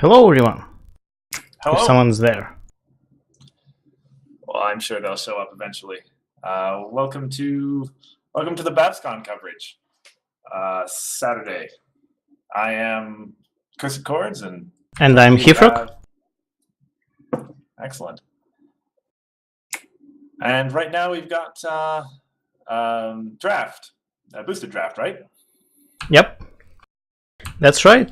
Hello everyone, Hello. if someone's there. Well, I'm sure they'll show up eventually. Welcome to the BABSCon coverage. Saturday. I am Chris Accords, and I'm Hifrok. Excellent. And right now we've got draft, boosted draft, right? Yep, that's right.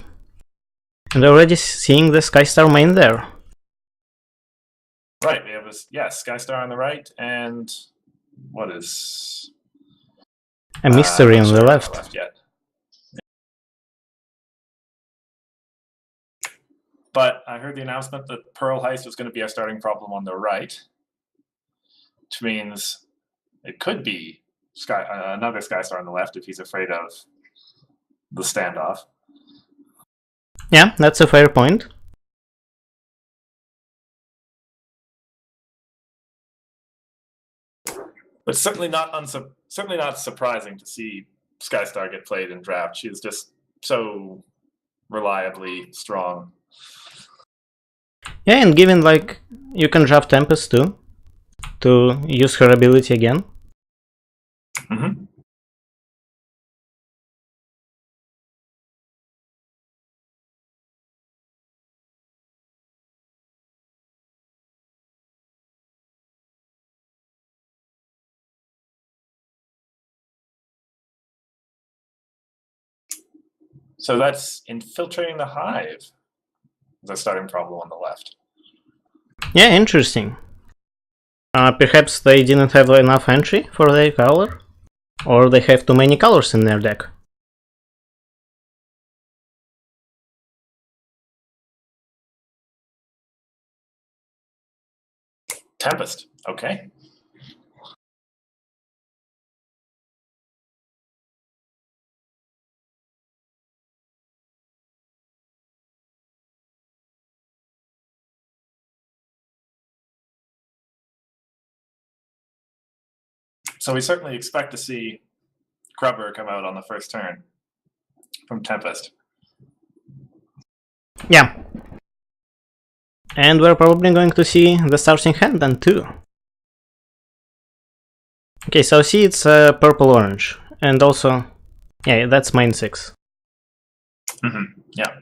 And already seeing the Skystar main there. Right, we have Skystar on the right, and what is a mystery on the left. Yet. But I heard the announcement that Pearl Heist was going to be our starting problem on the right, which means it could be another Skystar on the left if he's afraid of the standoff. Yeah, that's a fair point. But certainly not surprising to see Skystar get played in draft. She is just so reliably strong. Yeah, and given like you can draft Tempest too to use her ability again. Mm-hmm. So that's infiltrating the hive. The starting problem on the left. Yeah, interesting. Perhaps they didn't have enough entry for their color, or they have too many colors in their deck. Tempest, okay. So we certainly expect to see Crubber come out on the first turn from Tempest. Yeah. And we're probably going to see the starting hand then too. Okay, so see it's purple-orange, and also, yeah, that's main 6. Mm-hmm. Yeah.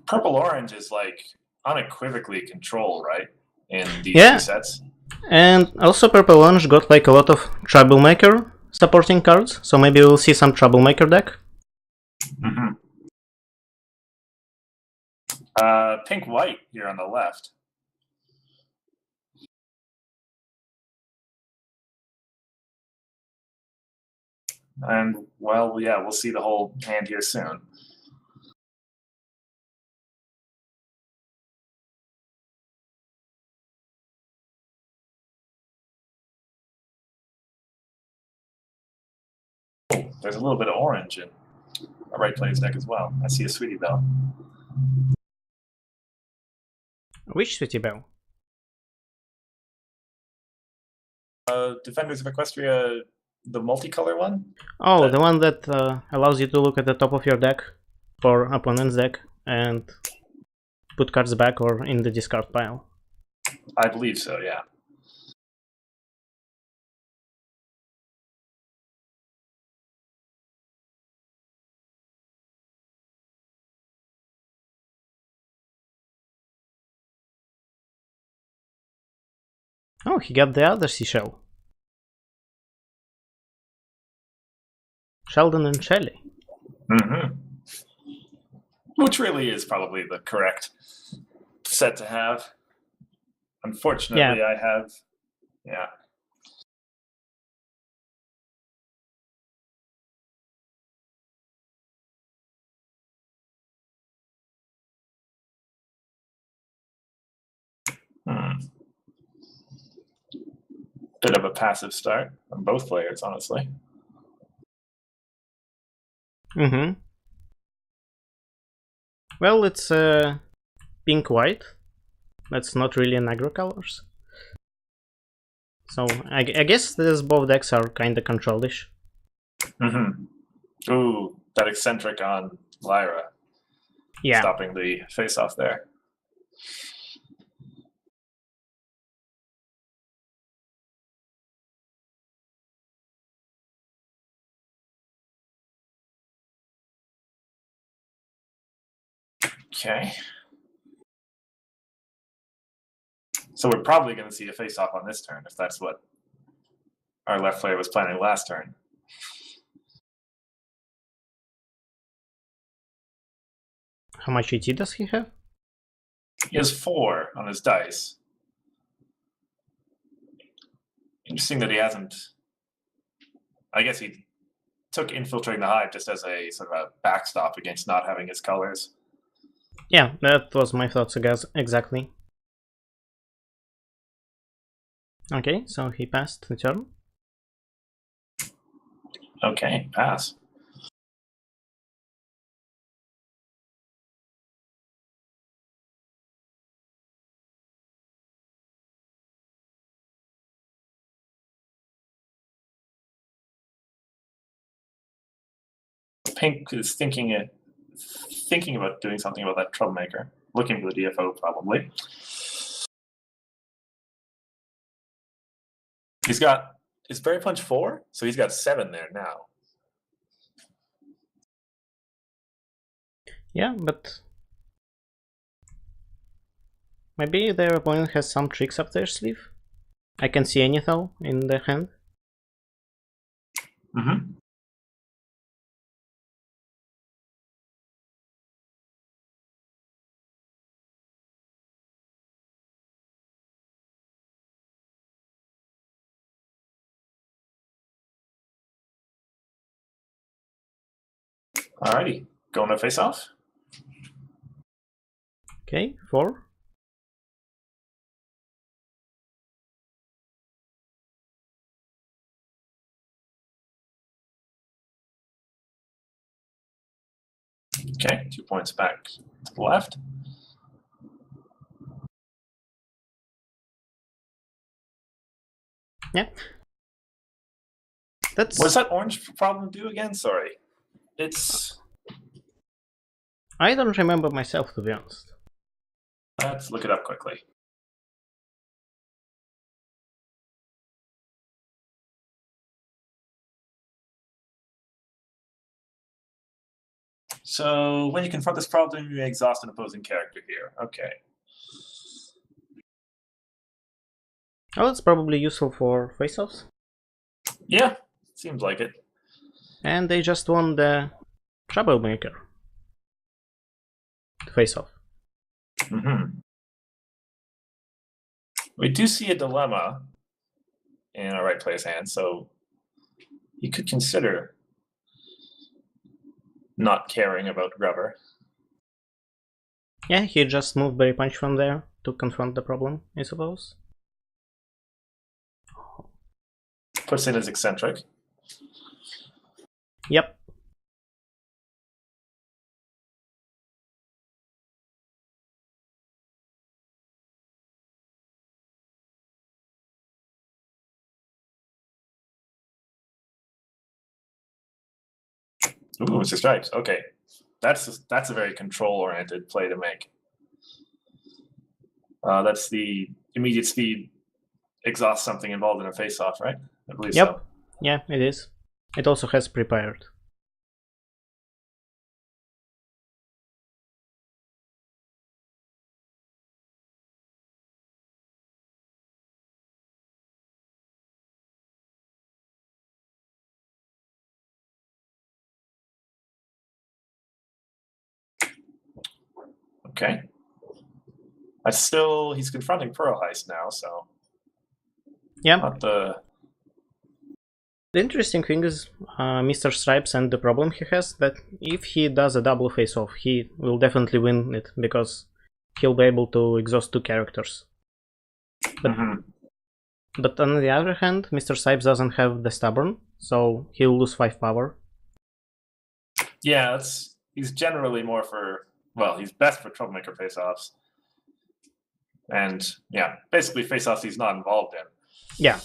Purple-orange is like unequivocally control, right? In these two sets. And also Purple-orange got like a lot of Troublemaker supporting cards, so maybe we'll see some Troublemaker deck. Mm-hmm. Pink-white here on the left. And, well, yeah, we'll see the whole hand here soon. There's a little bit of orange in a right player's deck as well. I see a Sweetie Belle. Which Sweetie Belle? Defenders of Equestria, the multicolor one? Oh, the one that allows you to look at the top of your deck for opponent's deck and put cards back or in the discard pile. I believe so, yeah. Oh, he got the other seashell. Sheldon and Shelley. Mm-hmm. Which really is probably the correct set to have. Unfortunately, yeah. I have... Yeah. Bit of a passive start on both players, honestly. Mm-hmm. Well, it's pink-white. That's not really an aggro colors. So I guess these both decks are kind of control-ish. Ooh, that eccentric on Lyra. Yeah. Stopping the face-off there. Okay. So we're probably going to see a face-off on this turn, if that's what our left player was planning last turn. How much ET does he have? He has 4 on his dice. Interesting that he hasn't... I guess he took Infiltrating the Hive just as a sort of a backstop against not having his colors. Yeah, that was my thoughts exactly. Okay, so he passed the turn. Okay, pass. Pink is thinking about doing something about that troublemaker. Looking for the DFO, probably. He's got... Is Berry Punch 4? So he's got 7 there now. Yeah, but maybe their opponent has some tricks up their sleeve. I can see Anythal in the hand. Alrighty, going to face off. Okay, 4. Okay, 2 points back to the left. Yeah. That's... What does that orange problem do again? Sorry. It's... I don't remember myself, to be honest. Let's look it up quickly. So when you confront this problem, you exhaust an opposing character here. Okay. Oh, that's probably useful for face-offs. Yeah, seems like it. And they just won the troublemaker face-off. We do see a dilemma in our right player's hand, so you could consider not caring about Grubber. Yeah, he just moved Berry Punch from there to confront the problem, I suppose. Puts in his eccentric. Yep. Ooh, Mr. Stripes. Okay. That's a very control-oriented play to make. That's the immediate speed exhaust something involved in a face-off, right? I believe so. Yeah, it is. It also has prepared. Okay. He's confronting Pearl Heist now, so... Yeah. Not the... The interesting thing is Mr. Stripes and the problem he has, that if he does a double face-off, he will definitely win it, because he'll be able to exhaust 2 characters. But on the other hand, Mr. Stripes doesn't have the Stubborn, so he'll lose 5 power. Yeah, he's generally more for... Well, he's best for troublemaker face-offs. And, yeah, basically face-offs he's not involved in. Yeah,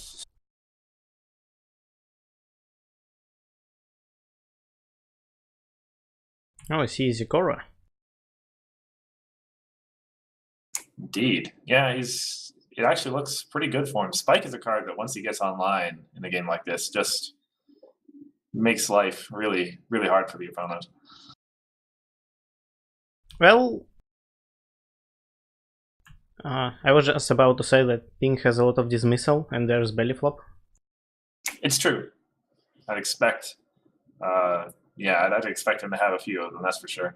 Oh, I see Zikora. Indeed. Yeah, it actually looks pretty good for him. Spike is a card that once he gets online in a game like this, just makes life really, really hard for the opponent. Well, I was just about to say that Pink has a lot of dismissal and there's belly flop. It's true. I'd expect, I'd expect him to have a few of them, that's for sure.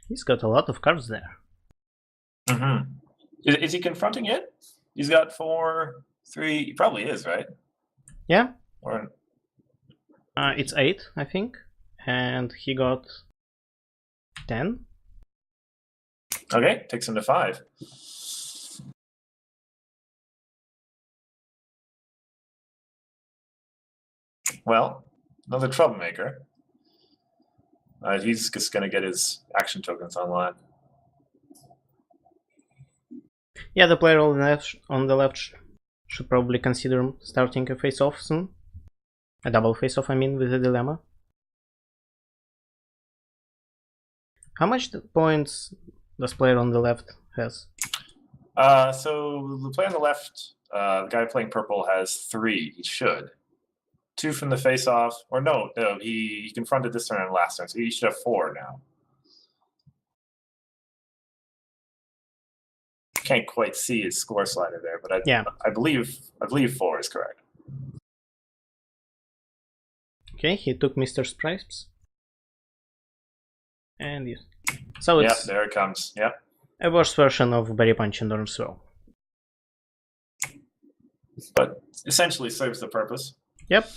He's got a lot of cards there. Mm-hmm. Is he confronting it? He's got 4, 3. He probably is, right? Yeah. Or It's 8, I think, and he got 10. okay, takes him to 5. Well, another troublemaker. He's just going to get his action tokens online. Yeah, the player on the left should probably consider starting a face-off soon. A double face-off, I mean, with a dilemma. How much points does player on the left has? So the player on the left, the guy playing purple, has 3. He should. 2 from the face-off, or no, he confronted this turn and last turn, so he should have 4 now. Can't quite see his score slider there, but I believe 4 is correct. Okay, he took Mr. Stripes. And yes. So it's there it comes. Yep. A worse version of Berry Punch and Orange Swirl. But essentially serves the purpose. Yep.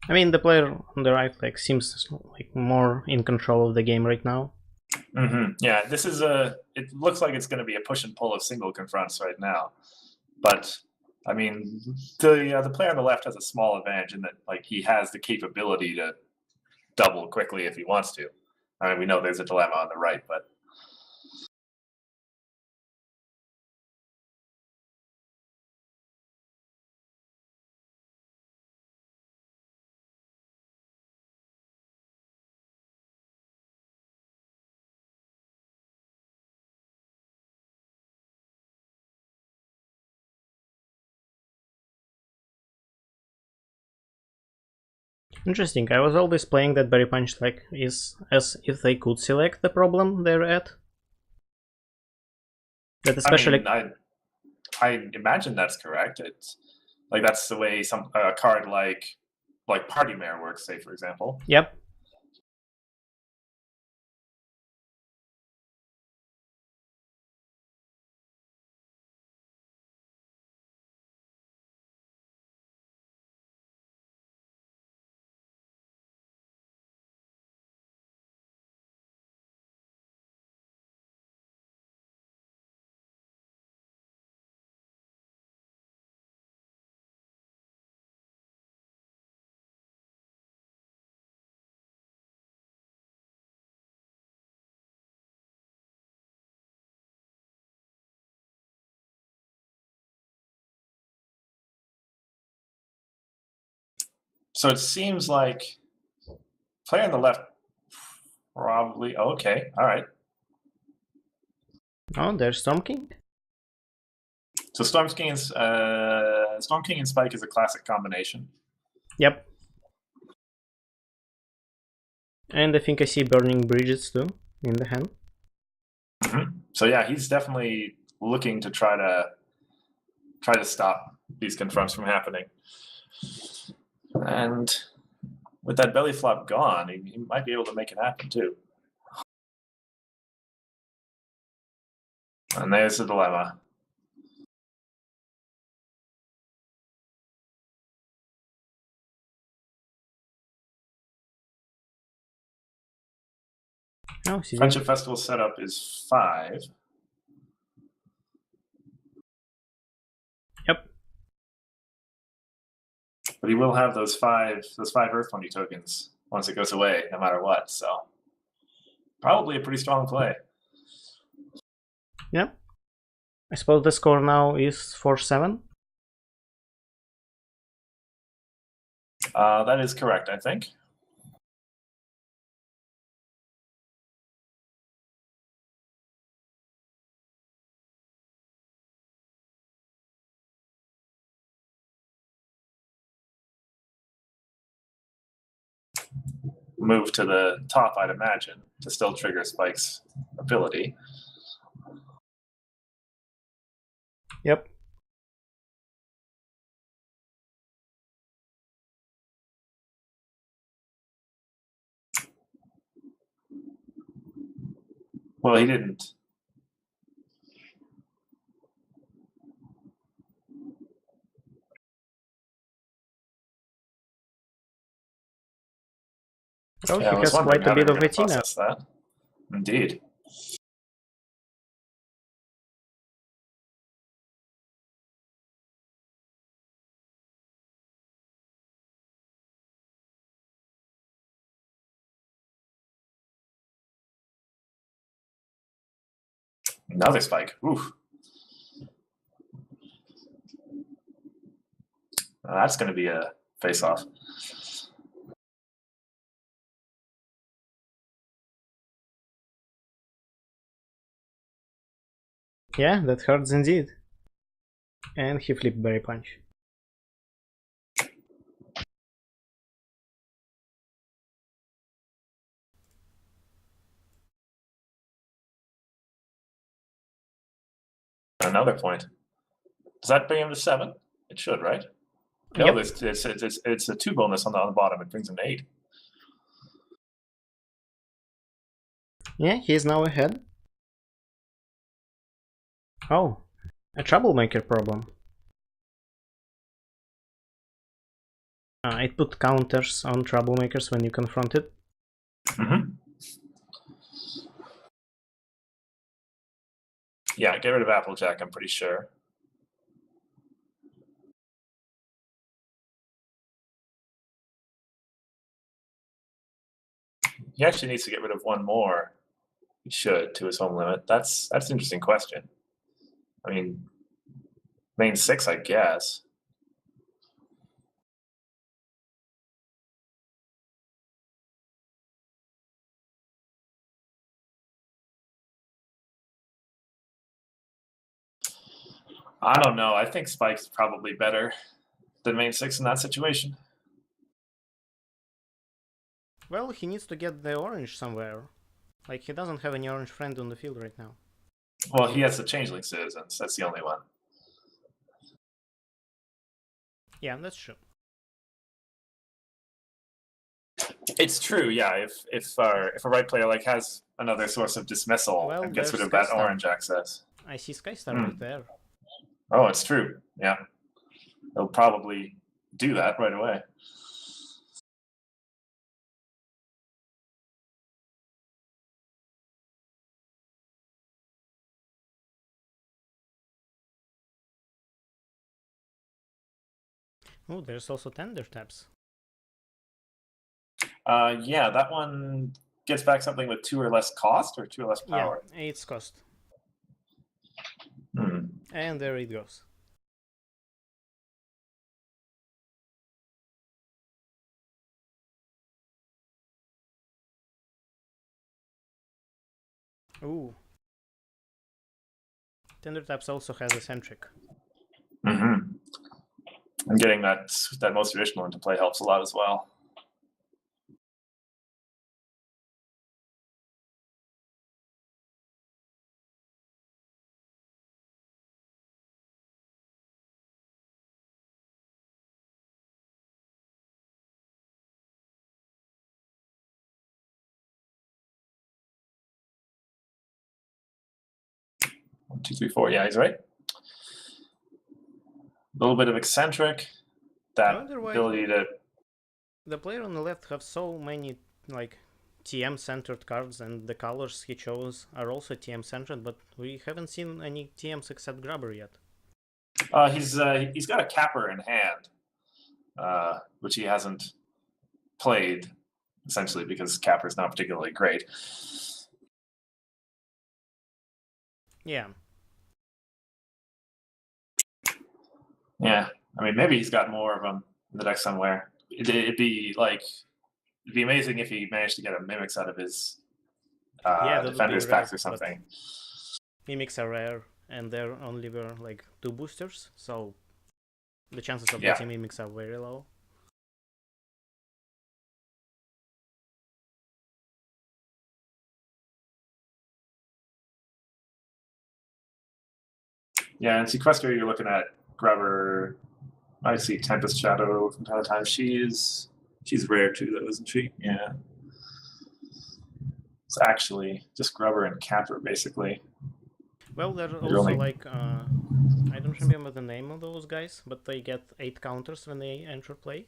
I mean, the player on the right seems like more in control of the game right now. Mm-hmm. Yeah, it looks like it's going to be a push and pull of single confronts right now. But I mean, the player on the left has a small advantage in that he has the capability to double quickly if he wants to. I mean, we know there's a dilemma on the right, but Interesting. I was always playing that Berry Punch is as if they could select the problem they're at. That especially. I imagine that's correct. It's that's the way a card like Party Mare works, say for example. Yep. So it seems like player on the left probably. Oh, okay, all right. Oh, there's Storm King. So Storm King and Spike is a classic combination. Yep. And I think I see Burning Bridges too in the hand. Mm-hmm. So yeah, he's definitely looking to try to stop these confronts from happening. And with that belly flop gone, he might be able to make it happen too. And there's the dilemma. Oh, Friendship Festival setup is 5. Yep. But he will have those five Earth Pony tokens once it goes away, no matter what. So Probably a pretty strong play. Yeah. I suppose the score now is 4-7. That is correct, I think. Move to the top, I'd imagine, to still trigger Spike's ability. Yep. Well, he didn't. Well, Yeah, he I was has wondering quite a how they bit were of going a to tea now. process that. Indeed. Another Spike. Oof. That's going to be a face-off. Yeah, that hurts indeed. And he flipped berry punch. Another point. Does that bring him to 7? It should, right? No, Yep. it's a 2 bonus on the bottom. It brings him to 8. Yeah, he is now ahead. Oh, a troublemaker problem. It put counters on troublemakers when you confront it. Mm-hmm. Yeah, get rid of Applejack, I'm pretty sure. He actually needs to get rid of one more. He should, to his home limit. That's an interesting question. I mean, main 6, I guess. I don't know. I think Spike's probably better than main 6 in that situation. Well, he needs to get the orange somewhere. Like, he doesn't have any orange friend on the field right now. Well, he has the Changeling Citizens. That's the only one. Yeah, that's true. It's true, yeah. If a right player like has another source of dismissal Well, and gets rid there's of that Skystar. orange access. I see Skystar right there. Oh, it's true. Yeah, he'll probably do that right away. Oh, there's also tender taps. Yeah, that one gets back something with 2 or less cost or 2 or less power. Yeah, 8's cost. Hmm. And there it goes. Ooh. Tender taps also has eccentric. Mm-hmm. And getting that most traditional into play helps a lot as well. One, two, three, four. Yeah, he's right. A little bit of eccentric. That ability to. The player on the left have so many like TM-centered cards, and the colors he chose are also TM-centered, but we haven't seen any TMs except Grubber yet. He's got a Capper in hand, which he hasn't played, essentially because Capper is not particularly great. Yeah. Yeah, I mean, maybe he's got more of them in the deck somewhere. It'd be amazing if he managed to get a mimics out of his Yeah, that would be defenders rare, packs or but something. mimics are rare, and there only were like 2 boosters, so the chances of Yeah. getting mimics are very low. Yeah, and Sequester, you're looking at Grubber. I see Tempest Shadow from time to time. She's rare too, though, isn't she? Yeah. It's actually just Grubber and Capper, basically. Well, there are They're also only- like I don't remember the name of those guys, but they get 8 counters when they enter play.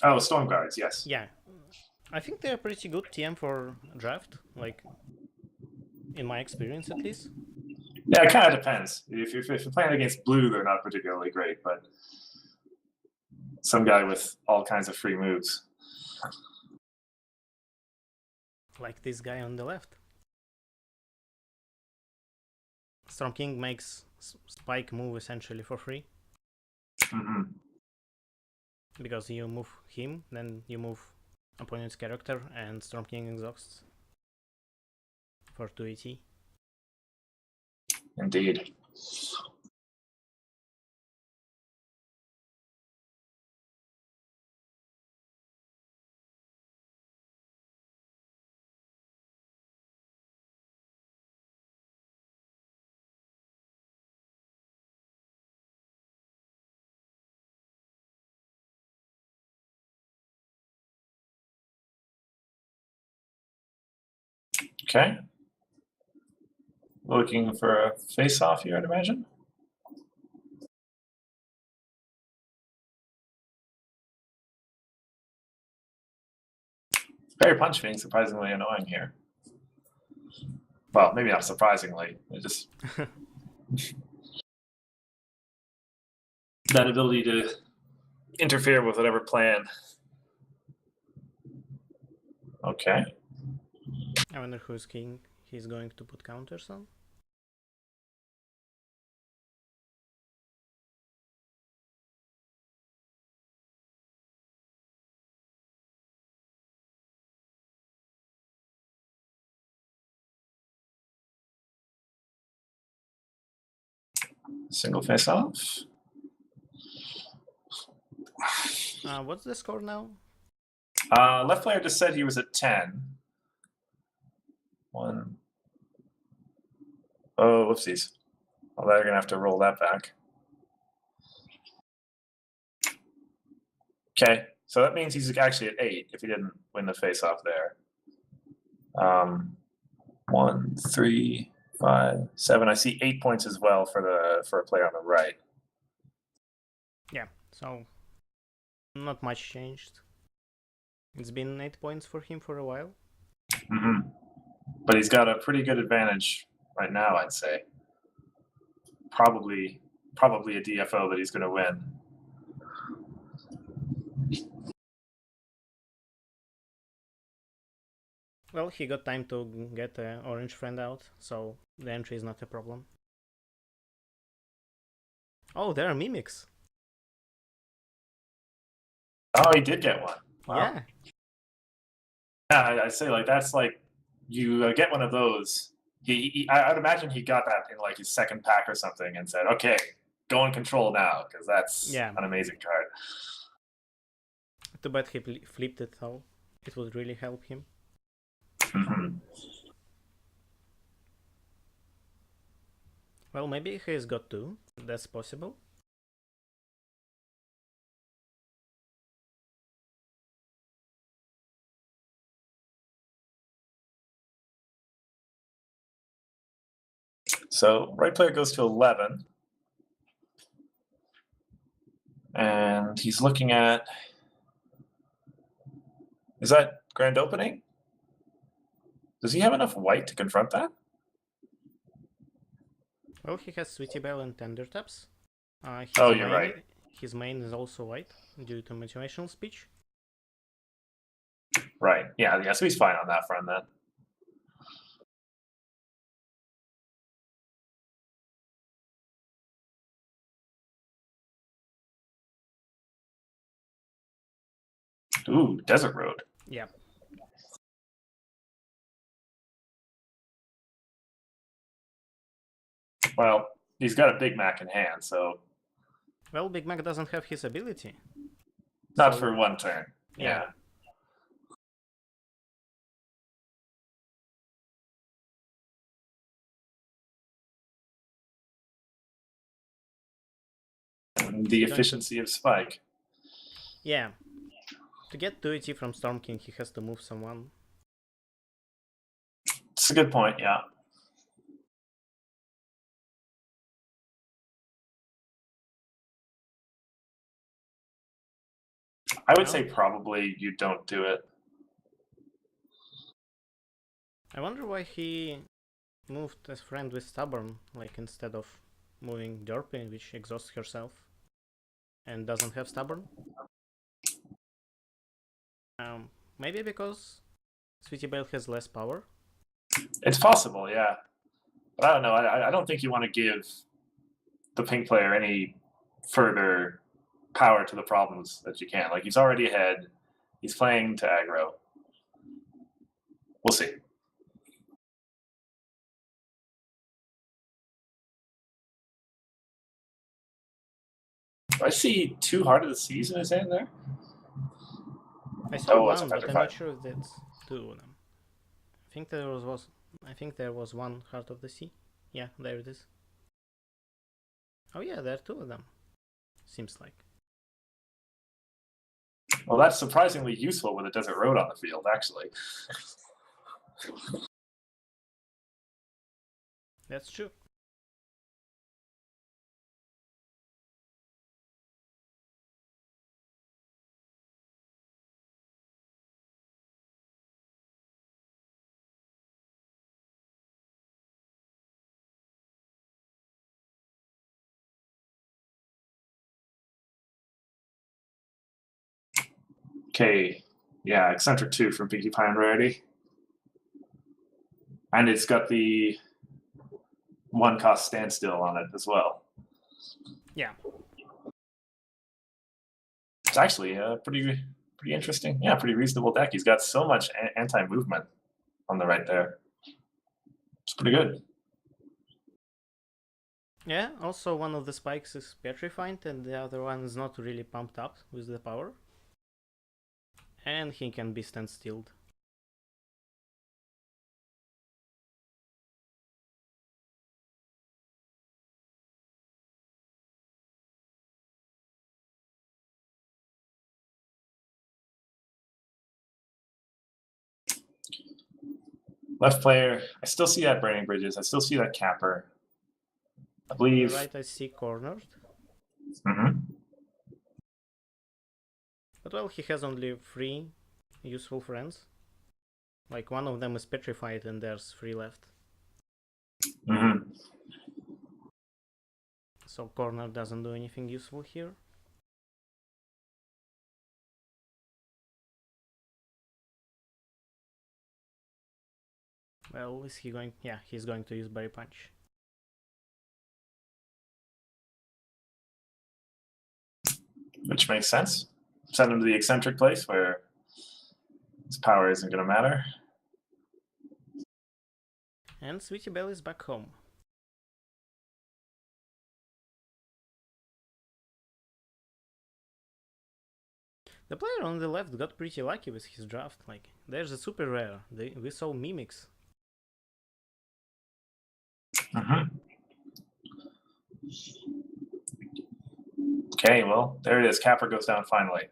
Oh, Storm Guards, yes. Yeah, I think they're pretty good TM for draft, like in my experience at least. Yeah, it kind of depends. If you're playing against blue, they're not particularly great, but some guy with all kinds of free moves. Like this guy on the left. Storm King makes Spike move essentially for free. Mm-hmm. Because you move him, then you move opponent's character, and Storm King exhausts for 2 AT. Indeed. Okay. Looking for a face-off here, I'd imagine. Fairy Punch being surprisingly annoying here. Well, maybe not surprisingly. It just that ability to interfere with whatever plan. Okay. I wonder whose king he's going to put counters on. Single face-off. What's the score now? Left player just said he was at 10. 1. Oh, whoopsies. Well, they're going to have to roll that back. Okay, so that means he's actually at 8 if he didn't win the face-off there. 1, 3, 5, 7. I see 8 points as well for a player on the right. Yeah, so not much changed. It's been 8 points for him for a while. Mm-hmm. But he's got a pretty good advantage right now, I'd say. Probably a DFO that he's going to win. Well, he got time to get an orange friend out, so the entry is not a problem. Oh, there are mimics. Oh, he did get one. Wow. Yeah. Yeah, I'd say like that's like you get one of those. I'd imagine he got that in like his second pack or something and said, "Okay, go and control now," because that's an amazing card. Too bad he flipped it though. It would really help him. Mm-hmm. Well, maybe he's got 2. That's possible. So right player goes to 11. And he's looking at, is that grand opening? Does he have enough white to confront that? Well, he has Sweetie Belle and Tender Taps. You're right. His main is also white due to motivational speech. Right. Yeah, so he's fine on that front then. Ooh, Desert Road. Yeah. Well, he's got a Big Mac in hand, so Well, Big Mac doesn't have his ability. not So, for one turn. yeah. Yeah. And the He's going to... efficiency of Spike. Yeah. To get 2 from Storm King, he has to move someone. It's a good point, yeah. I would say probably you don't do it. I wonder why he moved as friend with Stubborn, like instead of moving Derpy, which exhausts herself and doesn't have Stubborn. Maybe because Sweetie Belle has less power. It's possible, yeah. But I don't know. I don't think you want to give the pink player any further power to the problems that you can. Like, he's already ahead. He's playing to aggro. We'll see. Do I see 2 Heart of the Seas in his hand there? I saw it's a one, but I'm petrified. not sure if that's 2 of them. I think there was one Heart of the Sea. Yeah, there it is. Oh yeah, there are 2 of them. Seems like. Well, that's surprisingly useful with a Desert Road on the field, actually. That's true. Okay, yeah, Eccentric 2 from Pinkie Pie and Rarity. And it's got the 1-cost standstill on it as well. Yeah. It's actually a pretty interesting, yeah, pretty reasonable deck. He's got so much anti-movement on the right there. It's pretty good. Yeah, also one of the spikes is petrified and the other one is not really pumped up with the power. And he can be standstilled. Left player, I still see that Burning Bridges. I still see that Capper. I On believe. the right I see cornered. Mm-hmm. But well, he has only 3 useful friends. Like one of them is petrified and there's 3 left. Mm-hmm. So corner doesn't do anything useful here. Well, is he going? Yeah, he's going to use Berry Punch. Which makes sense. Send him to the eccentric place where his power isn't going to matter. And Sweetie Belle is back home. The player on the left got pretty lucky with his draft. Like, there's a super rare. We saw Mimics. Mm-hmm. Okay, well, there it is. Capper goes down finally.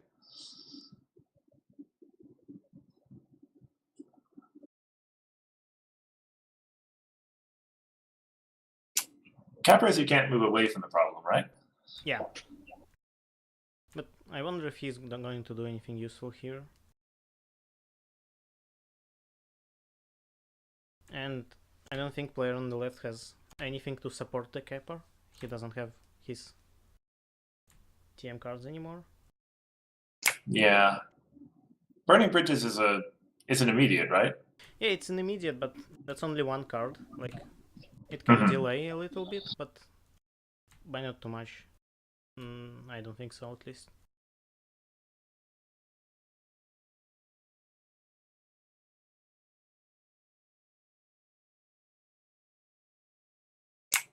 Capper is you can't move away from the problem, right? Yeah. But I wonder if he's not going to do anything useful here. And I don't think player on the left has anything to support the Capper. He doesn't have his TM cards anymore. Yeah. Burning Bridges is an immediate, right? Yeah, it's an immediate, but that's only 1 card. Like, it can delay a little bit, but by not too much. I don't think so, at least.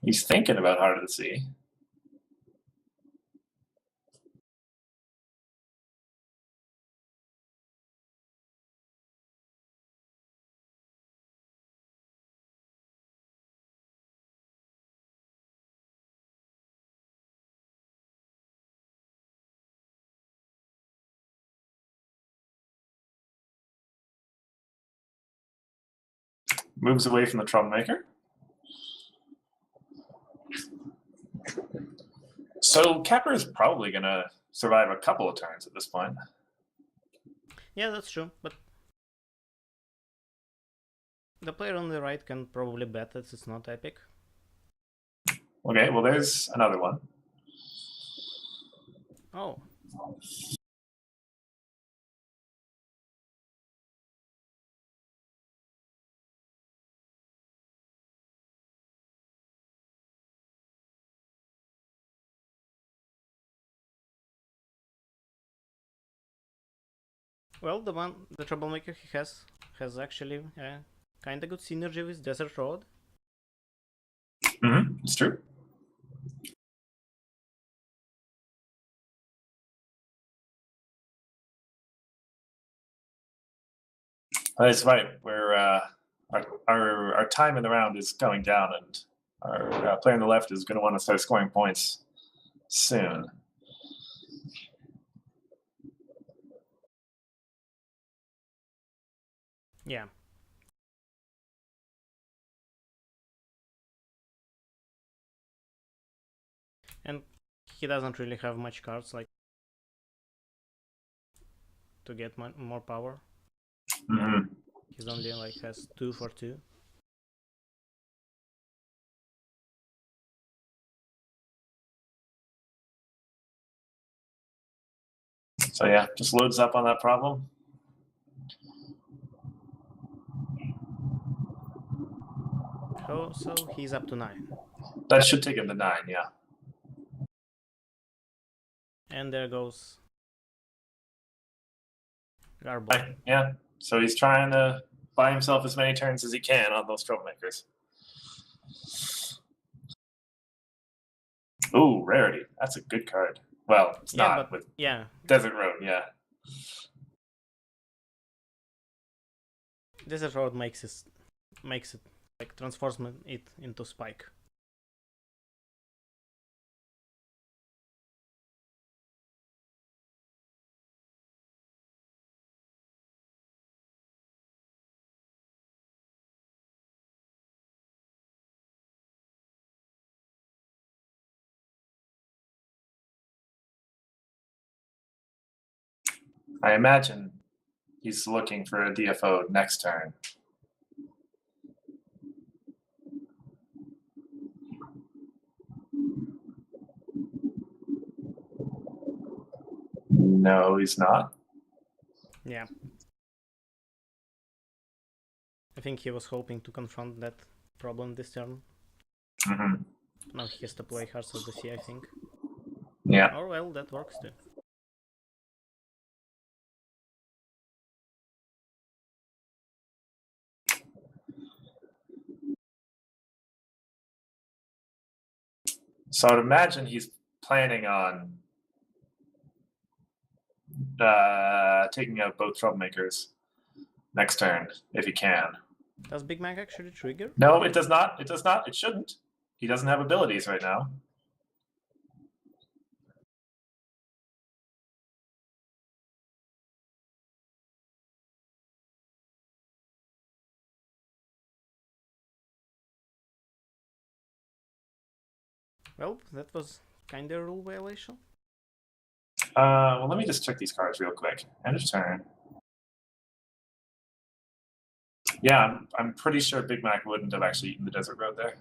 He's thinking about Heart of the Sea. Moves away from the troublemaker. So Kepper is probably going to survive a couple of turns at this point. Yeah, that's true, but the player on the right can probably bet that it's not epic. Okay, well, there's another one. Oh. Well, the troublemaker he has actually kind of good synergy with Desert Road. It's true. That's right. We're our time in the round is going down, and our player on the left is going to want to start scoring points soon. Yeah. And he doesn't really have much cards like to get more power. He's only like has 2 for 2. So yeah, just loads up on that problem. Oh, so he's up to 9. That should take him to 9, yeah. And there goes Garble. Yeah, so he's trying to buy himself as many turns as he can on those troublemakers. Ooh, Rarity. That's a good card. Well, it's Yeah, not but with yeah, Desert Road, yeah. Desert Road makes it like transforms it into Spike. I imagine he's looking for a DFO next turn. No, he's not. Yeah. I think he was hoping to confront that problem this turn. Now he has to play Hearts of the Sea, I think. Yeah. Or well, that works too. So I'd imagine he's planning on taking out both troublemakers next turn if he can. Does Big Mac actually trigger? No, it does not. It does not. It shouldn't. He doesn't have abilities right now. Well, that was kinda a rule violation. Well, let me just check these cards real quick. End of turn. Yeah, I'm pretty sure Big Mac wouldn't have actually eaten the Desert Road there.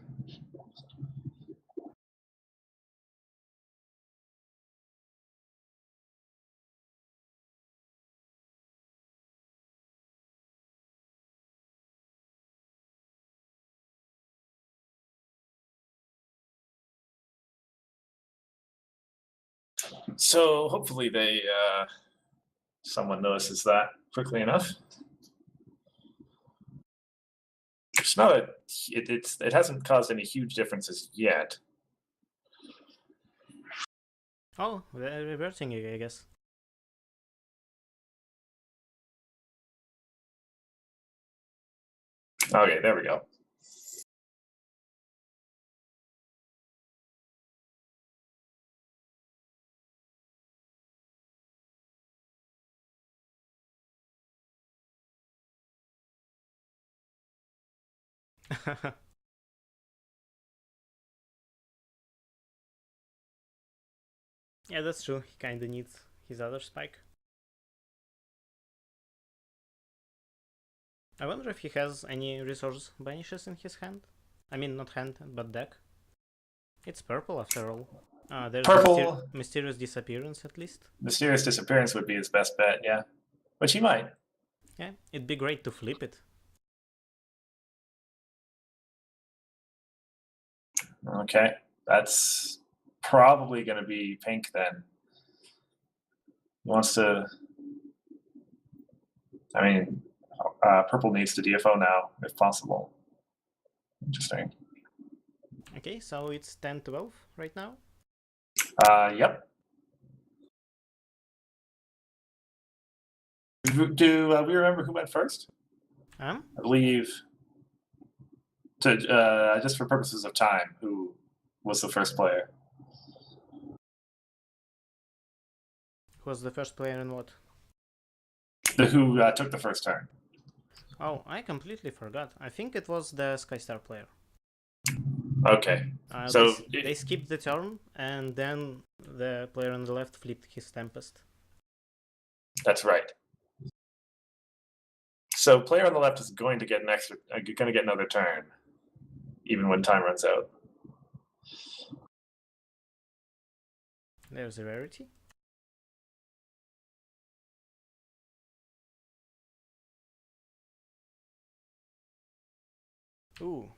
So hopefully they someone notices that quickly enough. It's not a. It hasn't caused any huge differences yet. Oh, they're reversing it, I guess. Okay, there we go. Yeah, that's true. He kinda needs his other spike. I wonder if he has any resource banishes in his hand. I mean, not hand, but deck. It's purple after all. There's Purple. mysterious disappearance at least. Mysterious disappearance would be his best bet, yeah. Which he might. Yeah, it'd be great to flip it. Okay, that's probably going to be pink then. He wants to. I mean, purple needs to DFO now, if possible. Interesting. Okay, so it's 10-12 right now. Yep. Do we remember who went first? I believe, just for purposes of time, who was the first player? Who was the first player in what? Who took the first turn? Oh, I completely forgot. I think it was the Skystar player. Okay. So they skipped the turn, and then the player on the left flipped his Tempest. That's right. So player on the left is going to get another turn, even when time runs out. There's a rarity. Ooh.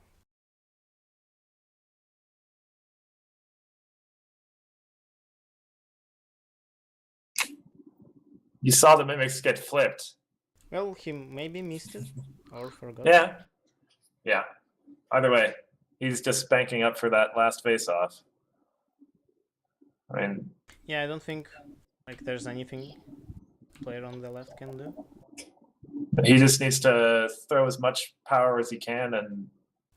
You saw the mimics get flipped. Well, he maybe missed it or forgot. Yeah. Yeah. Either way, he's just banking up for that last face-off. I mean, yeah, I don't think like there's anything player on the left can do. He just needs to throw as much power as he can and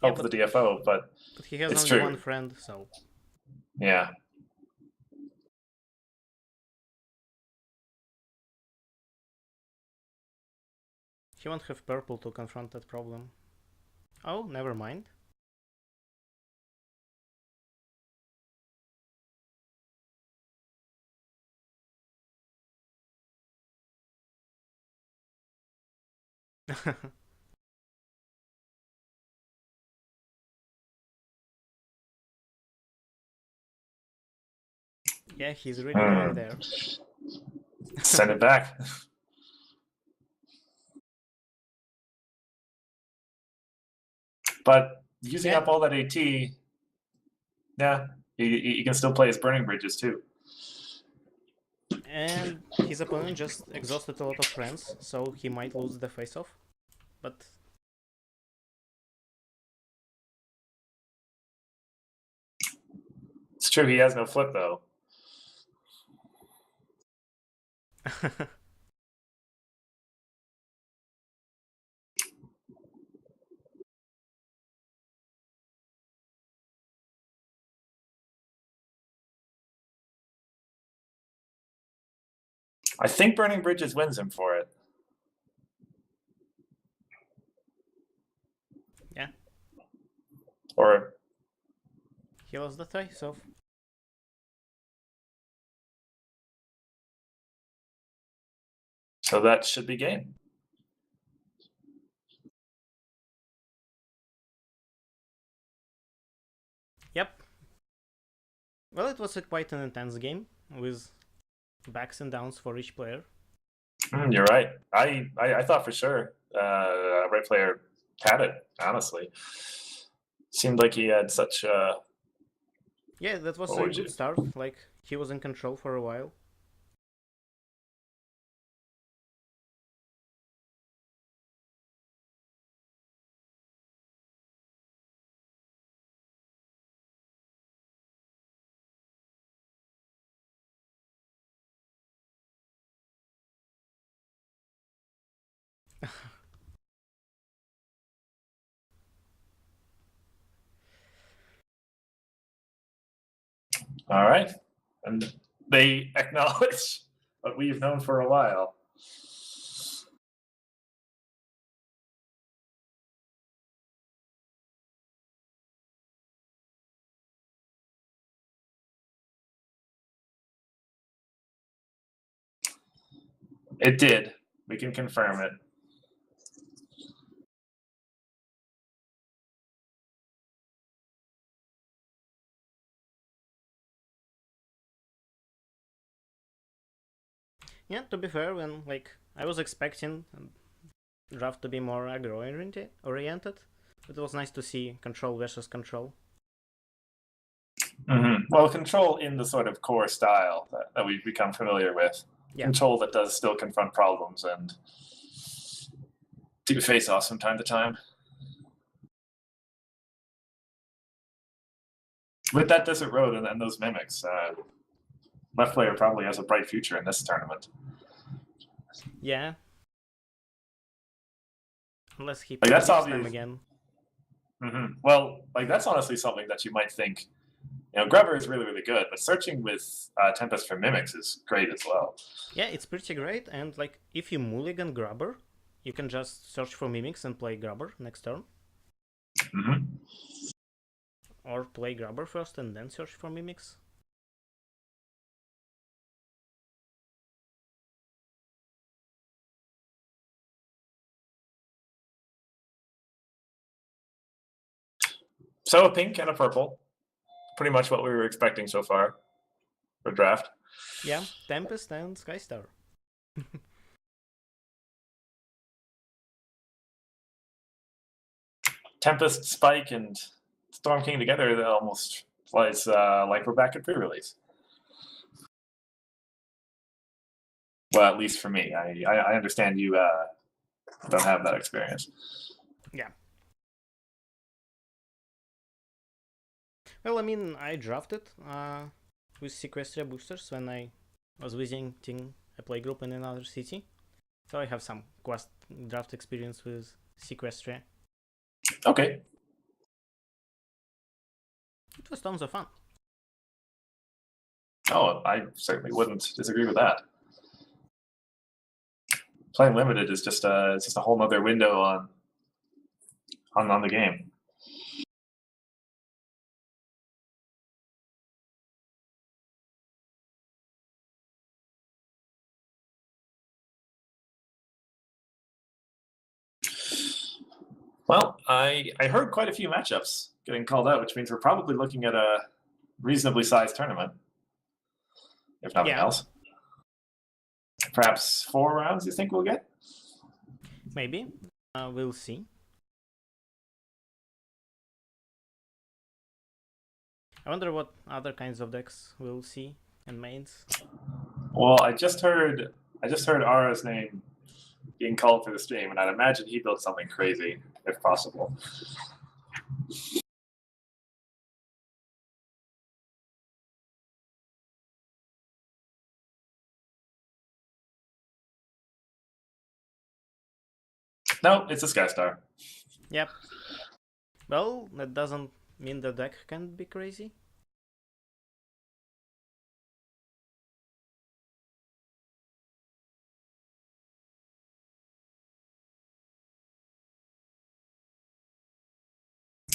hope for the DFO. But he has it's only true. one friend, so yeah. He won't have purple to confront that problem. Oh, never mind. Yeah, he's really going there. Send it back. But using up all that AT, yeah, he can still play his Burning Bridges too. And his opponent just exhausted a lot of friends, so he might lose the face-off. But it's true, he has no flip though. I think Burning Bridges wins him for it. Yeah. Or he lost the face-off. So that should be game. Yep. Well, it was quite an intense game with backs and downs for each player. You're right. I thought for sure right player had it, honestly. Seemed like he had such yeah, that was a good start. Like, he was in control for a while. All right. And they acknowledge what we've known for a while. It did. We can confirm it. Yeah, to be fair, when I was expecting draft to be more aggro oriented, but it was nice to see control versus control. Well, control in the sort of core style that we've become familiar with. Yeah. Control that does still confront problems and do face-offs from time to time. With that Desert Road and those mimics, left player probably has a bright future in this tournament. Yeah. Unless he Like, that's picks them obvious. again. Well, like, that's honestly something that you might think, Grubber is really, really good, but searching with Tempest for mimics is great as well. Yeah, it's pretty great, and if you mulligan Grubber, you can just search for mimics and play Grubber next turn. Or play Grubber first and then search for mimics. So a pink and a purple. Pretty much what we were expecting so far for draft. Yeah, Tempest and Skystar. Tempest, Spike, and Storm King together, that almost plays like we're back at pre-release. Well, at least for me. I understand you don't have that experience. Yeah. Well, I mean, I drafted with Sequestria boosters when I was visiting a playgroup in another city. So I have some quest draft experience with Sequestria. Okay. It was tons of fun. Oh, I certainly wouldn't disagree with that. Playing limited is just a whole nother window on the game. Well, I heard quite a few matchups getting called out, which means we're probably looking at a reasonably sized tournament, if nothing else. Perhaps 4 rounds, you think we'll get? Maybe. We'll see. I wonder what other kinds of decks we'll see and mains. Well, I just heard Ara's name being called for the stream, and I'd imagine he built something crazy, if possible. No, it's a Skystar. Yep. Well, that doesn't mean the deck can't be crazy.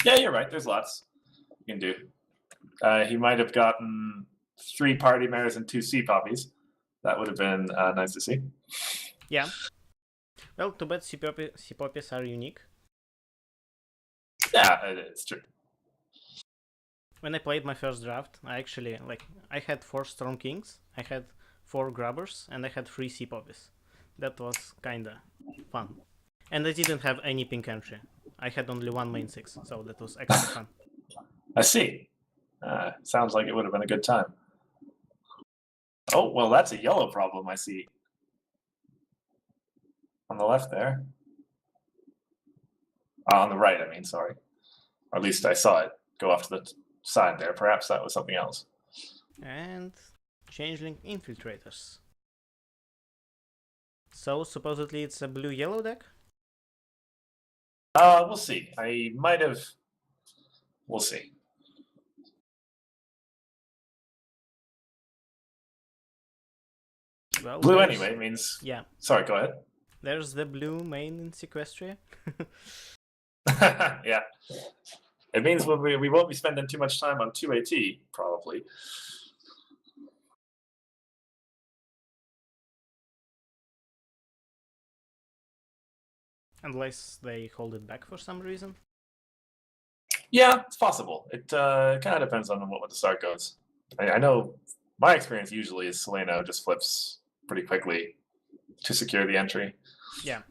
Yeah, you're right. There's lots you can do. He might have gotten 3 party mares and 2 sea poppies. That would have been nice to see. Yeah. Well, too bad sea poppies are unique. Yeah, it's true. When I played my first draft, I had 4 Storm Kings, I had 4 Grubbers, and I had 3 sea poppies. That was kinda fun. And I didn't have any pink entry. I had only 1 main 6, so that was extra fun. I see. Sounds like it would have been a good time. Oh, well, that's a yellow problem I see. On the left there. On the right, I mean, sorry. Or at least I saw it go off to the side there. Perhaps that was something else. And Changeling Infiltrators. So supposedly it's a blue-yellow deck? We'll see. I might have. We'll see. Well, Blue anyway means. Yeah. Sorry, go ahead. There's the blue main in Sequestria. Yeah. It means we won't be spending too much time on 2AT, probably. Unless they hold it back for some reason. Yeah, it's possible. It kind of depends on what the start goes. I know my experience usually is Seleno just flips pretty quickly to secure the entry. Yeah.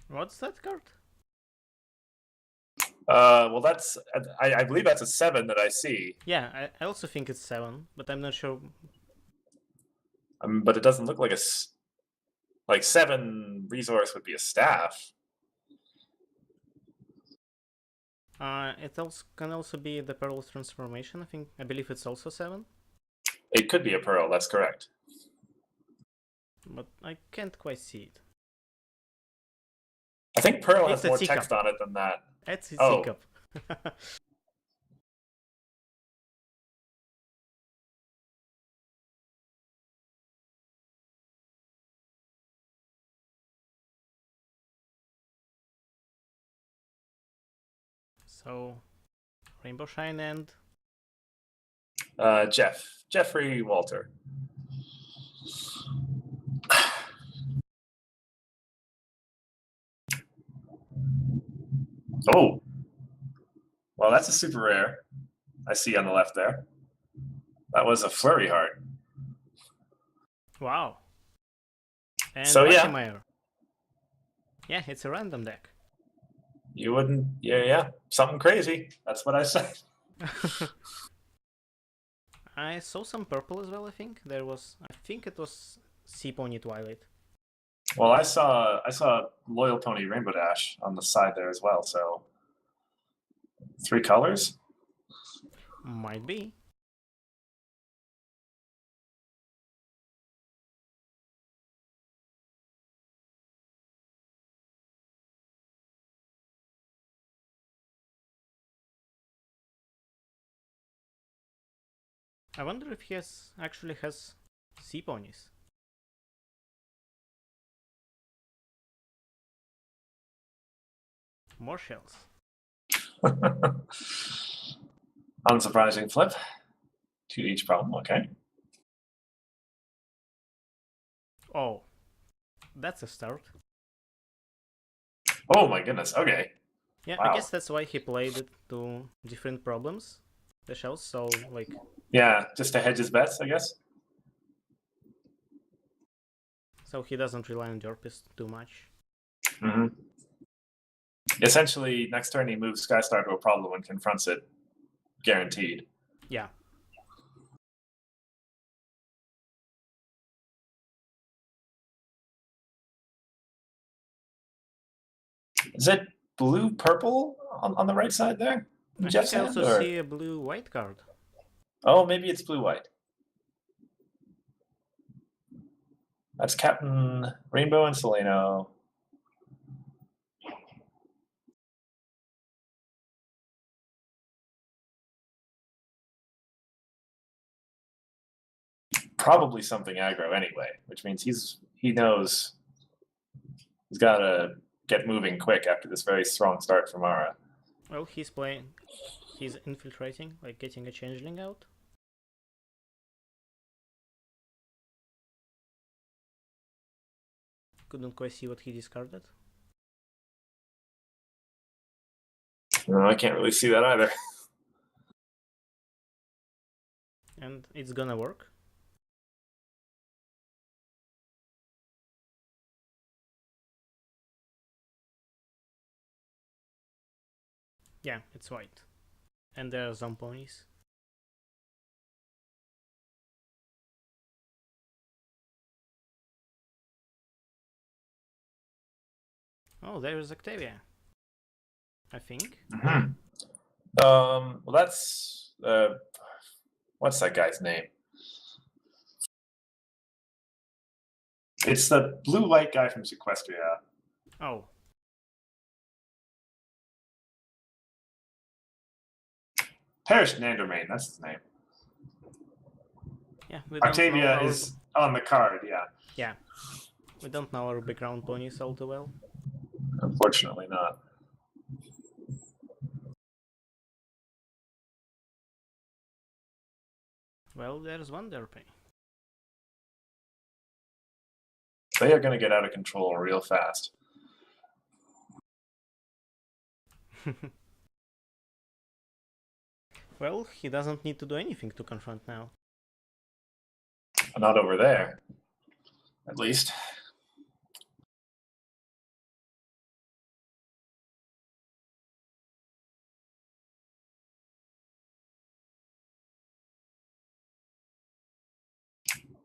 What's that card? Well, that's I believe that's a 7 that I see. Yeah, I also think it's 7, but I'm not sure. But it doesn't look like like 7 resource would be a staff. It also can also be the Pearl transformation. I believe it's also 7. It could be a pearl. That's correct. But I can't quite see it. I think pearl It's has a more teacup. text on it than that. It's a Oh. teacup. So, Rainbow Shine and Jeffrey Walter. Oh, well, that's a super rare. I see on the left there. That was a flurry heart. wow. And So Lucky yeah, Mayor. Yeah, it's a random deck. you wouldn't. Yeah, something crazy. That's what I said. I saw some purple as well. I think it was Sea Pony Twilight. Well, I saw Loyal Pony Rainbow Dash on the side there as well. So 3 colors. Might be. I wonder if he actually has sea ponies. More shells. Unsurprising flip. 2 each problem. Okay. Oh, that's a start. Oh my goodness. Okay. Yeah, Wow. I guess that's why he played it to different problems, the shells, so like... Yeah, just to hedge his bets, I guess. So he doesn't rely on Jorpist too much. Mm-hmm. Essentially, next turn he moves Skystar to a problem and confronts it, guaranteed. Yeah. Is it blue-purple on the right side there? I think I also see a blue-white card. Oh, maybe it's blue-white. That's Captain Rainbow and Seleno. Probably something aggro anyway, which means he knows he's got to get moving quick after this very strong start from Mara. Well, he's infiltrating, like getting a changeling out. Couldn't quite see what he discarded. No, I can't really see that either. And it's gonna work. Yeah, it's white. And there are some ponies. Oh, there's Octavia, I think. Mm-hmm. Well, that's what's that guy's name? It's the blue-white guy from Sequestria. Oh. Parish Nandermain, that's his name. Yeah, we don't Octavia know is on the card, yeah. Yeah. We don't know our background ponies all too well. Unfortunately not. Well, there's one derpy. They are going to get out of control real fast. Well, he doesn't need to do anything to confront now. Not over there, at least.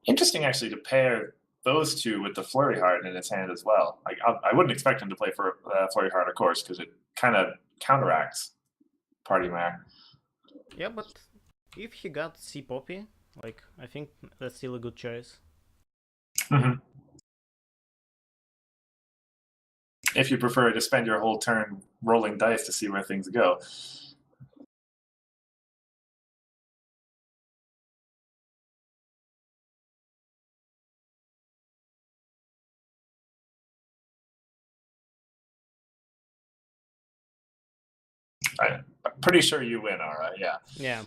Interesting, actually, to pair those two with the Flurry Heart in his hand as well. Like, I wouldn't expect him to play for Flurry Heart, of course, because it kind of counteracts Party Mare. Yeah, but if he got Sea Poppy, like, I think that's still a good choice. Mm-hmm. If you prefer to spend your whole turn rolling dice to see where things go. I'm pretty sure you win, all right, yeah. Yeah.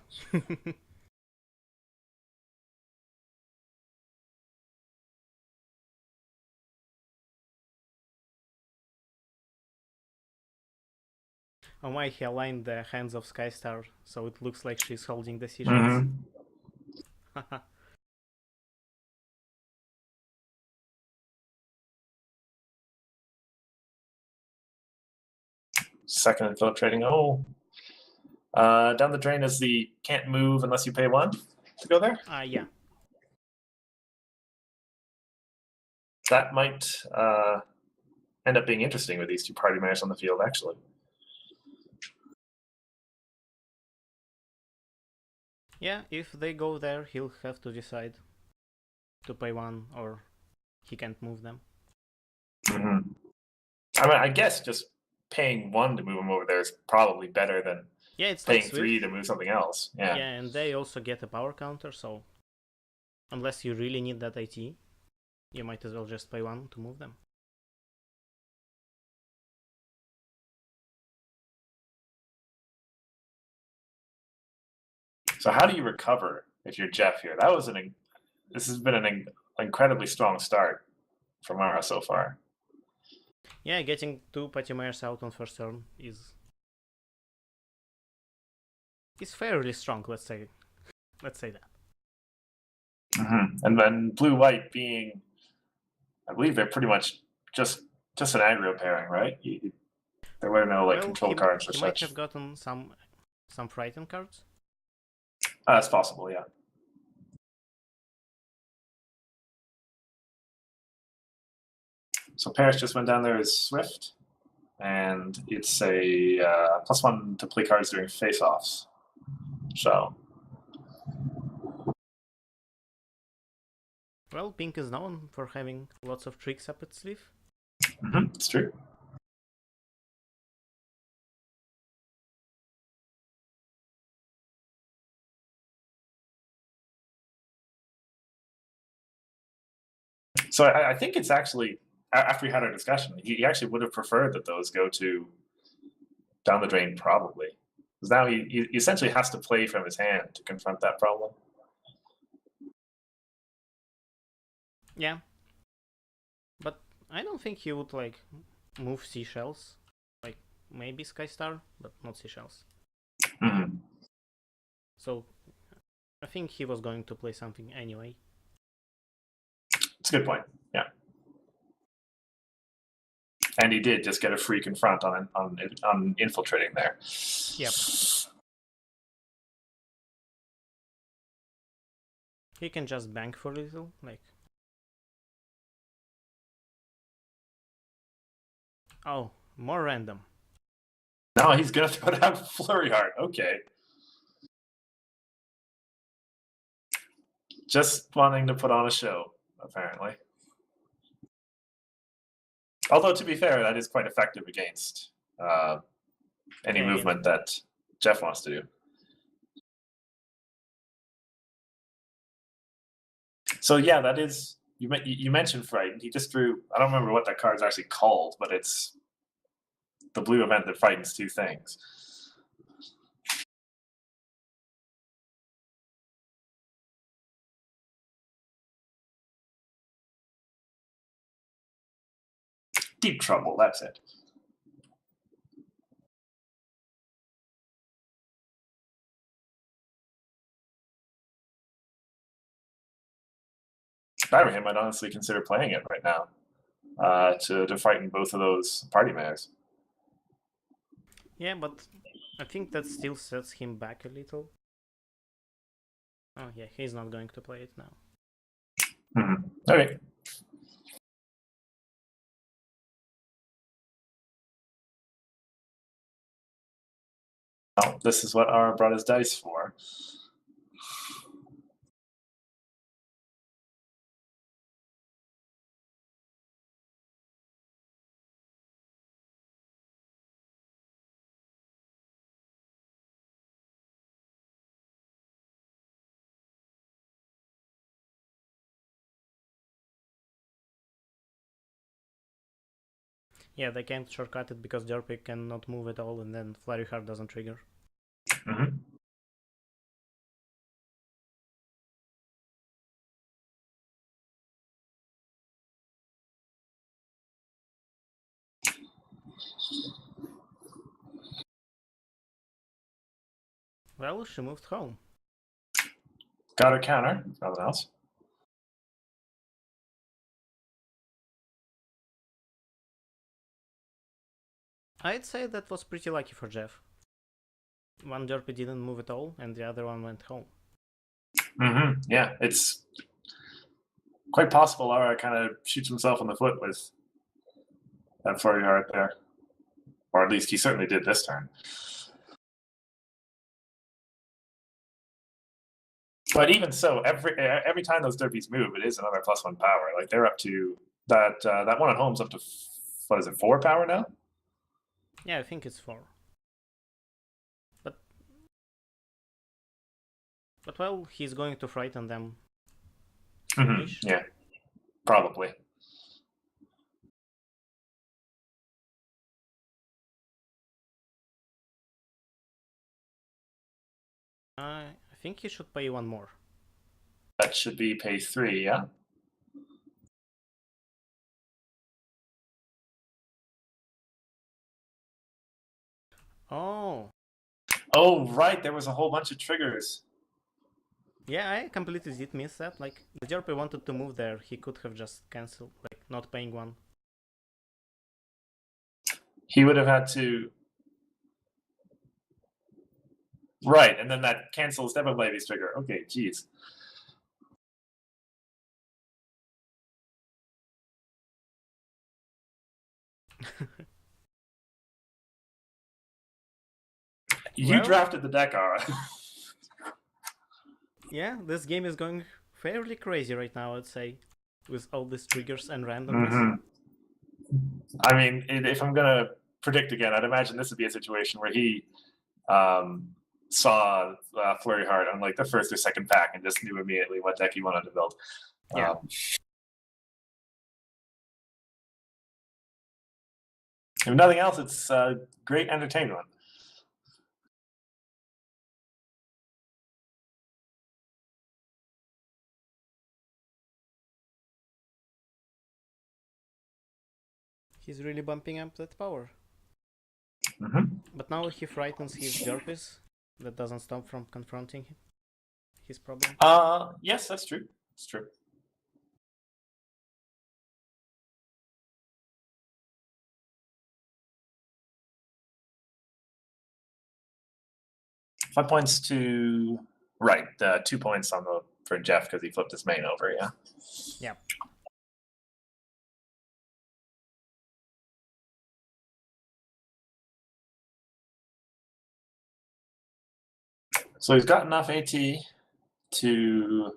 On why he aligned the hands of Skystar so it looks like she's holding the seashells. Mm-hmm. Second infiltrating. Oh. Down the drain is the can't move unless you pay one to go there. Yeah. That might end up being interesting with these two party mares on the field, actually. Yeah, if they go there, he'll have to decide to pay one or he can't move them. Mm-hmm. I mean, I guess just paying one to move them over there is probably better than it's paying like three to move something else. Yeah. Yeah, and they also get a power counter, so unless you really need that IT, you might as well just pay one to move them. So how do you recover if you're Jeff here? This has been an incredibly strong start for Mara so far. Yeah, getting two Patimares out on first turn is fairly strong. Let's say that. Mm-hmm. And then blue-white being, I believe they're pretty much just an aggro pairing, right? There were no control cards or he such. might have gotten some frightened cards. That's possible, yeah. So Paris just went down there as Swift, and it's a +1 to play cards during face-offs. So. Well, Pink is known for having lots of tricks up its sleeve. Mm-hmm, it's true. So I think it's actually, after we had our discussion, he actually would have preferred that those go to down the drain, probably. Because now he essentially has to play from his hand to confront that problem. Yeah. But I don't think he would, move seashells. Like, maybe Skystar, but not seashells. Mm-hmm. So, I think he was going to play something anyway. It's a good point, yeah. And he did just get a free confront on infiltrating there. Yep. He can just bank for a little, Oh, more random. No, he's gonna throw down Flurry Heart. Okay. Just wanting to put on a show, apparently. Although, to be fair, that is quite effective against any Yeah, movement that Jeff wants to do. So yeah, that is you mentioned Frightened. He just drew. I don't remember what that card is actually called, but it's the blue event that frightens two things. Deep Trouble. That's it. If I were him, I'd honestly consider playing it right now to frighten both of those party mares. yeah, but I think that still sets him back a little. Oh yeah, he's not going to play it now. Mm-hmm. Okay. Well, this is what our brought his dice for. Yeah, they can't shortcut it because Derpy cannot move at all, and then Flurry Heart doesn't trigger. Mm-hmm. Well, she moved home. Got her counter. Nothing else. I'd say that was pretty lucky for Jeff. One Derpy didn't move at all, and the other one went home. Mm-hmm. Yeah, it's quite possible Lara kind of shoots himself in the foot with that Flurry Heart there. Or at least he certainly did this turn. But even so, every time those derbies move, it is another +1 power. Like they're up to that one at home's up to what is it, 4 power now? Yeah, I think it's 4. But well, he's going to frighten them. Mm-hmm. Yeah, probably. I think he should pay one more. That should be pay 3, yeah? Oh. Oh, right, there was a whole bunch of triggers. Yeah, I completely did miss that. Like, the Derpy wanted to move there, he could have just cancelled, like, not paying one. He would have had to... Right, and then that cancels Devil Lady's trigger. Okay, geez. You Well, drafted the deck, Ara. yeah, this game is going fairly crazy right now, I'd say, with all these triggers and randomness. Mm-hmm. I mean, if I'm going to predict again, I'd imagine this would be a situation where he saw Flurry Heart on like the first or second pack and just knew immediately what deck he wanted to build. Yeah. If nothing else, it's great entertainment. He's really bumping up that power. Mm-hmm. But now he frightens his Derpies. That doesn't stop from confronting his problem. Yes, that's true. It's true. Five points to right. 2 points on the for Jeff because he flipped his main over. Yeah. Yeah. So he's got enough AT to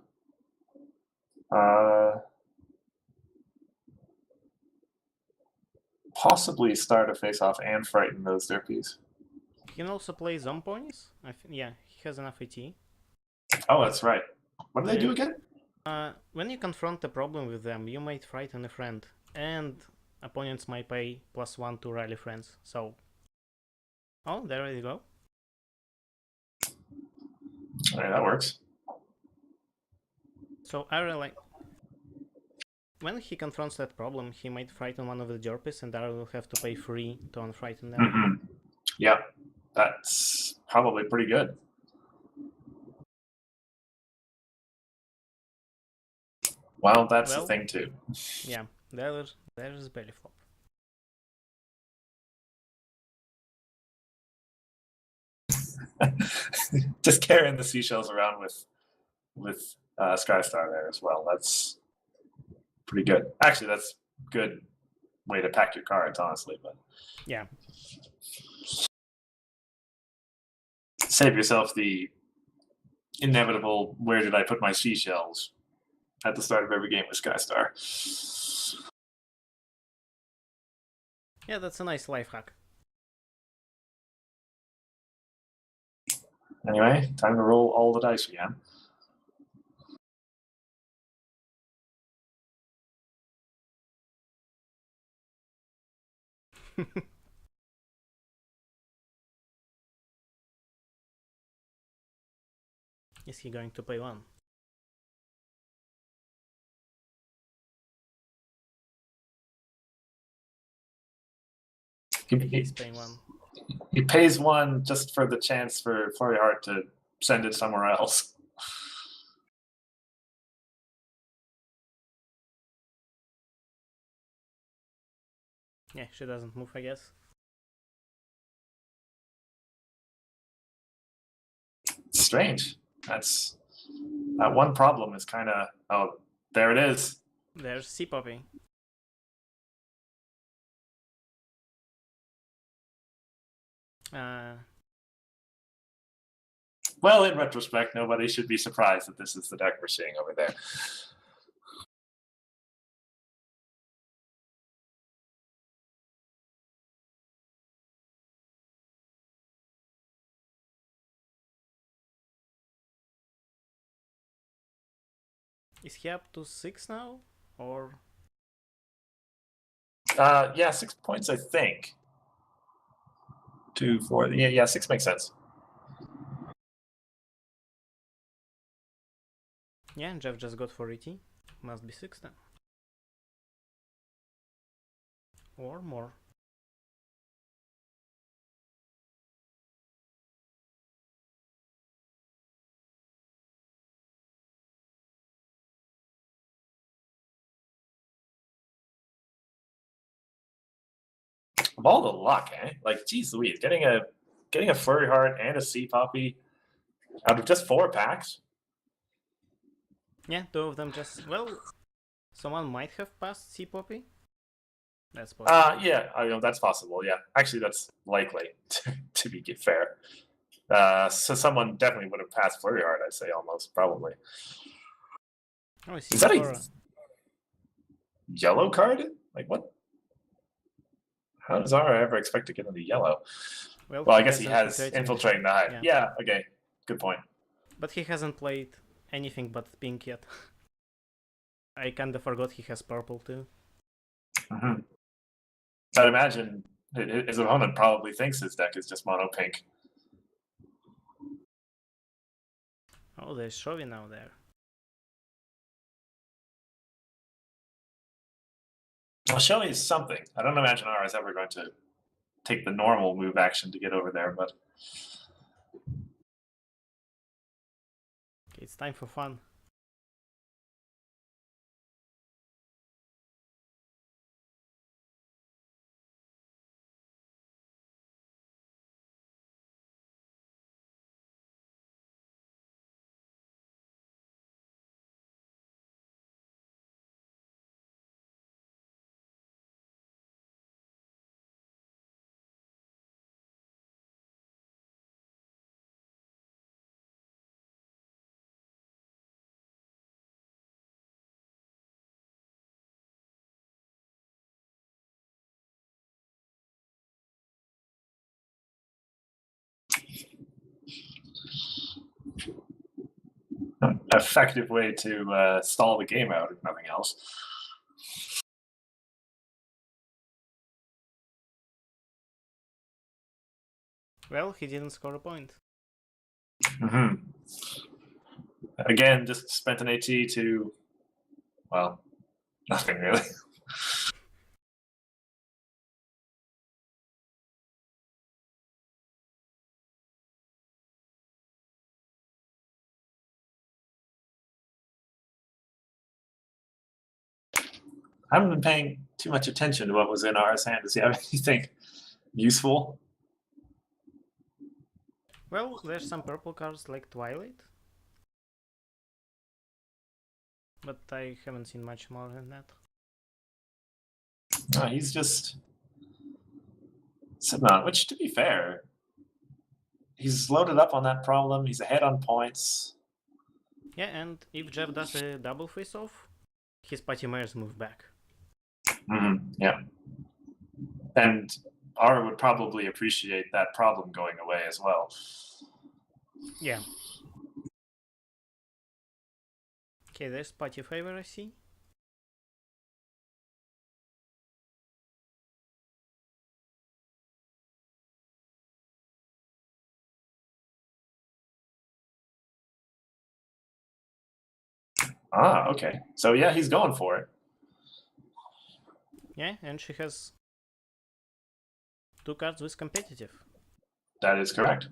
possibly start a face-off and frighten those derpies. He can also play zone ponies. Yeah, he has enough AT. Oh, that's right. What do they do again? When you confront a problem with them, you might frighten a friend, and opponents might pay +1 to rally friends. So, oh, there you go. All right, that works. So I really like. When he confronts that problem, he might frighten one of the derpies, and I will have to pay 3 to unfrighten them. Mm-hmm. Yeah, that's probably pretty good. Well, that's the thing too. Yeah, there's belly flop. Just carrying the seashells around with Skystar there as well. That's pretty good. Actually, that's a good way to pack your cards, honestly. But yeah, save yourself the inevitable "where did I put my seashells" at the start of every game with Skystar. Yeah, that's a nice life hack. Anyway, time to roll all the dice again. Is he going to pay 1? He's paying 1. He pays 1 just for the chance for Flurry Heart to send it somewhere else. Yeah, she doesn't move, I guess. Strange. That's that one problem is kind of, oh, there it is. There's C Poppy. Well, in retrospect, nobody should be surprised that this is the deck we're seeing over there. Is he up to 6 now? Or yeah, 6 points, I think. 2, 4. Yeah, 6 makes sense. yeah, Jeff just got 4 ET. Must be 6 then. Or more. Of all the luck, eh? Like, geez Louise, getting a Flurry Heart and a Sea Poppy out of just 4 packs. Yeah, 2 of them just, well, someone might have passed C Poppy. That's possible. Yeah, that's possible. Yeah, actually, that's likely to be fair. So someone definitely would have passed Flurry Heart. I'd say almost probably. Oh, Is that a yellow card? Like what? How does Zara ever expect to get into yellow? Well, I guess he has infiltrating the hive. Yeah. Okay. Good point. But he hasn't played anything but pink yet. I kinda forgot he has purple too. Mm-hmm. I'd imagine his opponent probably thinks his deck is just mono pink. Oh, there's Shovi now there. Well, Showy is something. I don't imagine Ara is ever going to take the normal move action to get over there, but Okay, it's time for fun. effective way to stall the game out, if nothing else. Well, he didn't score a point. Again, just spent an AT to, well, nothing really. I haven't been paying too much attention to what was in R's hand. Does he have anything useful? Well, there's some purple cards like Twilight, but I haven't seen much more than that. No, he's just sitting on, which, to be fair, he's loaded up on that problem. He's ahead on points. Yeah, and if Jeff does a double face-off, his Patty Mares move back. Yeah. And R would probably appreciate that problem going away as well. Yeah. Okay, there's Patty Favor, I see. Ah, okay. So yeah, he's going for it. Yeah, and she has 2 cards with competitive. That is correct.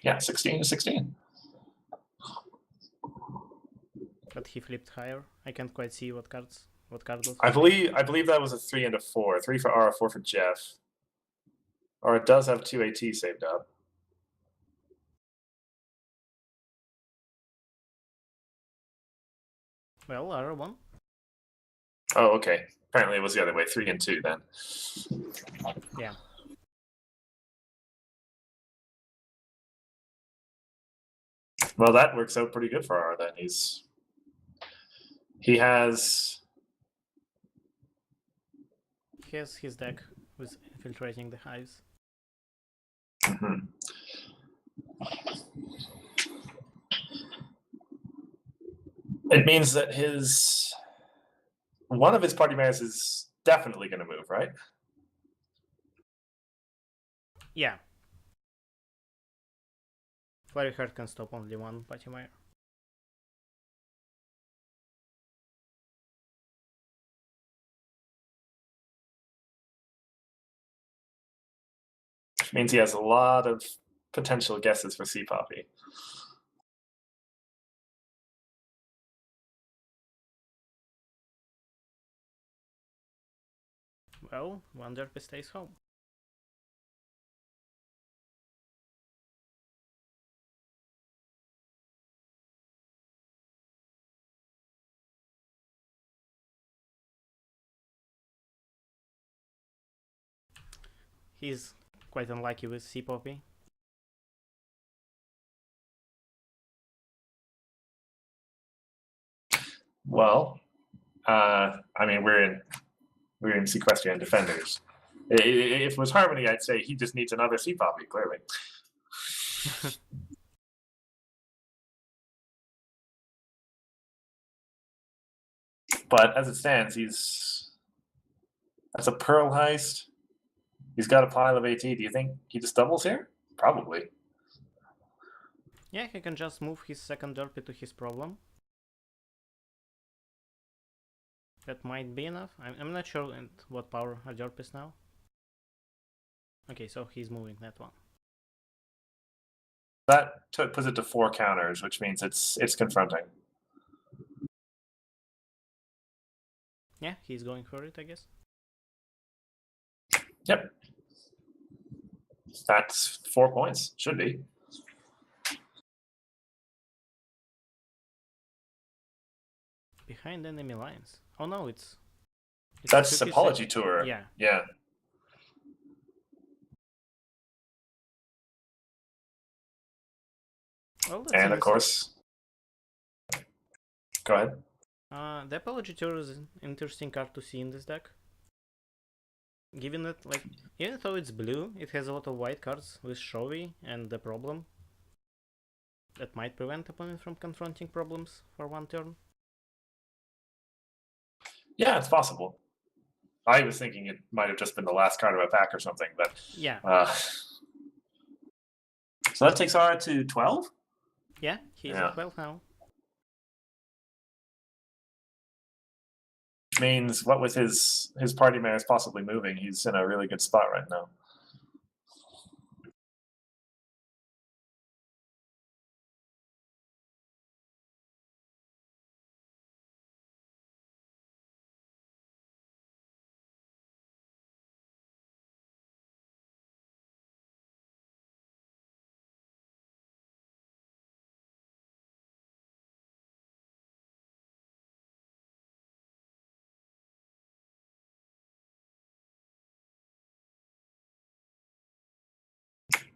Yeah, 16 to 16. But he flipped higher. I can't quite see what card was. I believe that was a 3 and a 4. 3 for R, 4 for Jeff. Or it does have 2 AT saved up. Well, R won. Oh, okay. Apparently it was the other way. 3 and 2 then. Yeah. Well, that works out pretty good for R then. He has his deck with infiltrating the hives. It means that one of his party mares is definitely going to move, right? Yeah. Flurry Heart can stop only one Patty Mare. Which means he has a lot of potential guesses for C Poppy. Well, one derpy stays home. He's quite unlucky with C Poppy. Well, I mean, we're in Sequestrian Defenders. If it was Harmony, I'd say he just needs another C Poppy, clearly. But as it stands, that's a Pearl Heist. He's got a pile of AT. Do you think he just doubles here? Probably. Yeah, he can just move his second derpy to his problem. That might be enough. I'm not sure at what power a derp is now. Okay, so he's moving that one. That puts it to 4 counters, which means it's confronting. Yeah, he's going for it, I guess. Yep. That's 4 points. Should be. Behind enemy lines. Oh no, it's that's Apology Tour. Yeah. Yeah. Well, and of course, Go ahead. The Apologiteur is an interesting card to see in this deck. Given that, like, even though it's blue, it has a lot of white cards with Showy and the problem that might prevent opponent from confronting problems for one turn. Yeah, it's possible. I was thinking it might have just been the last card of a pack or something, but Yeah. So that takes Ara to 12? Yeah, he's at 12 now. Which means, what with his party mares possibly moving, he's in a really good spot right now.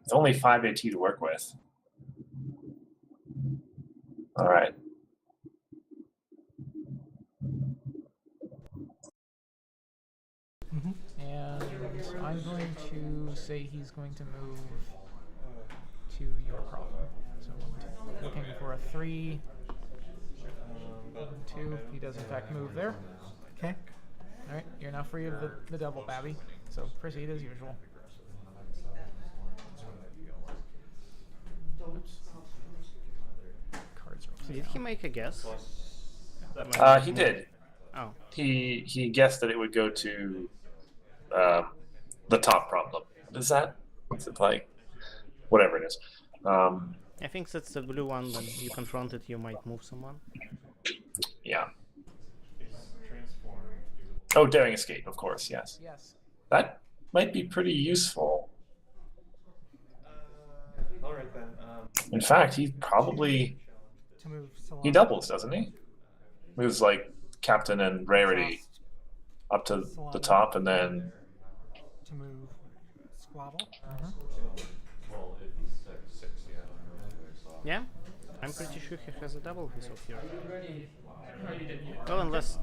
It's only 5 AT to work with. All right. And I'm going to say he's going to move to your problem. So looking for a 3, 2. He does in fact move there. Okay. All right, you're now free of the double babby. So proceed as usual. Oops. Cards are Did he make a guess? He did. Oh. He guessed that it would go to the top problem. What is that? What's it like? Whatever it is. I think that's the blue one. When you confront it, you might move someone. Yeah. Oh, daring escape, of course, yes. Yes. That might be pretty useful. All right then. In fact, he probably To move Solana. he doubles, doesn't he? Moves like captain and rarity up to the top, and then To move Squabble. Yeah, I'm pretty sure he has a double face off here. Well, unless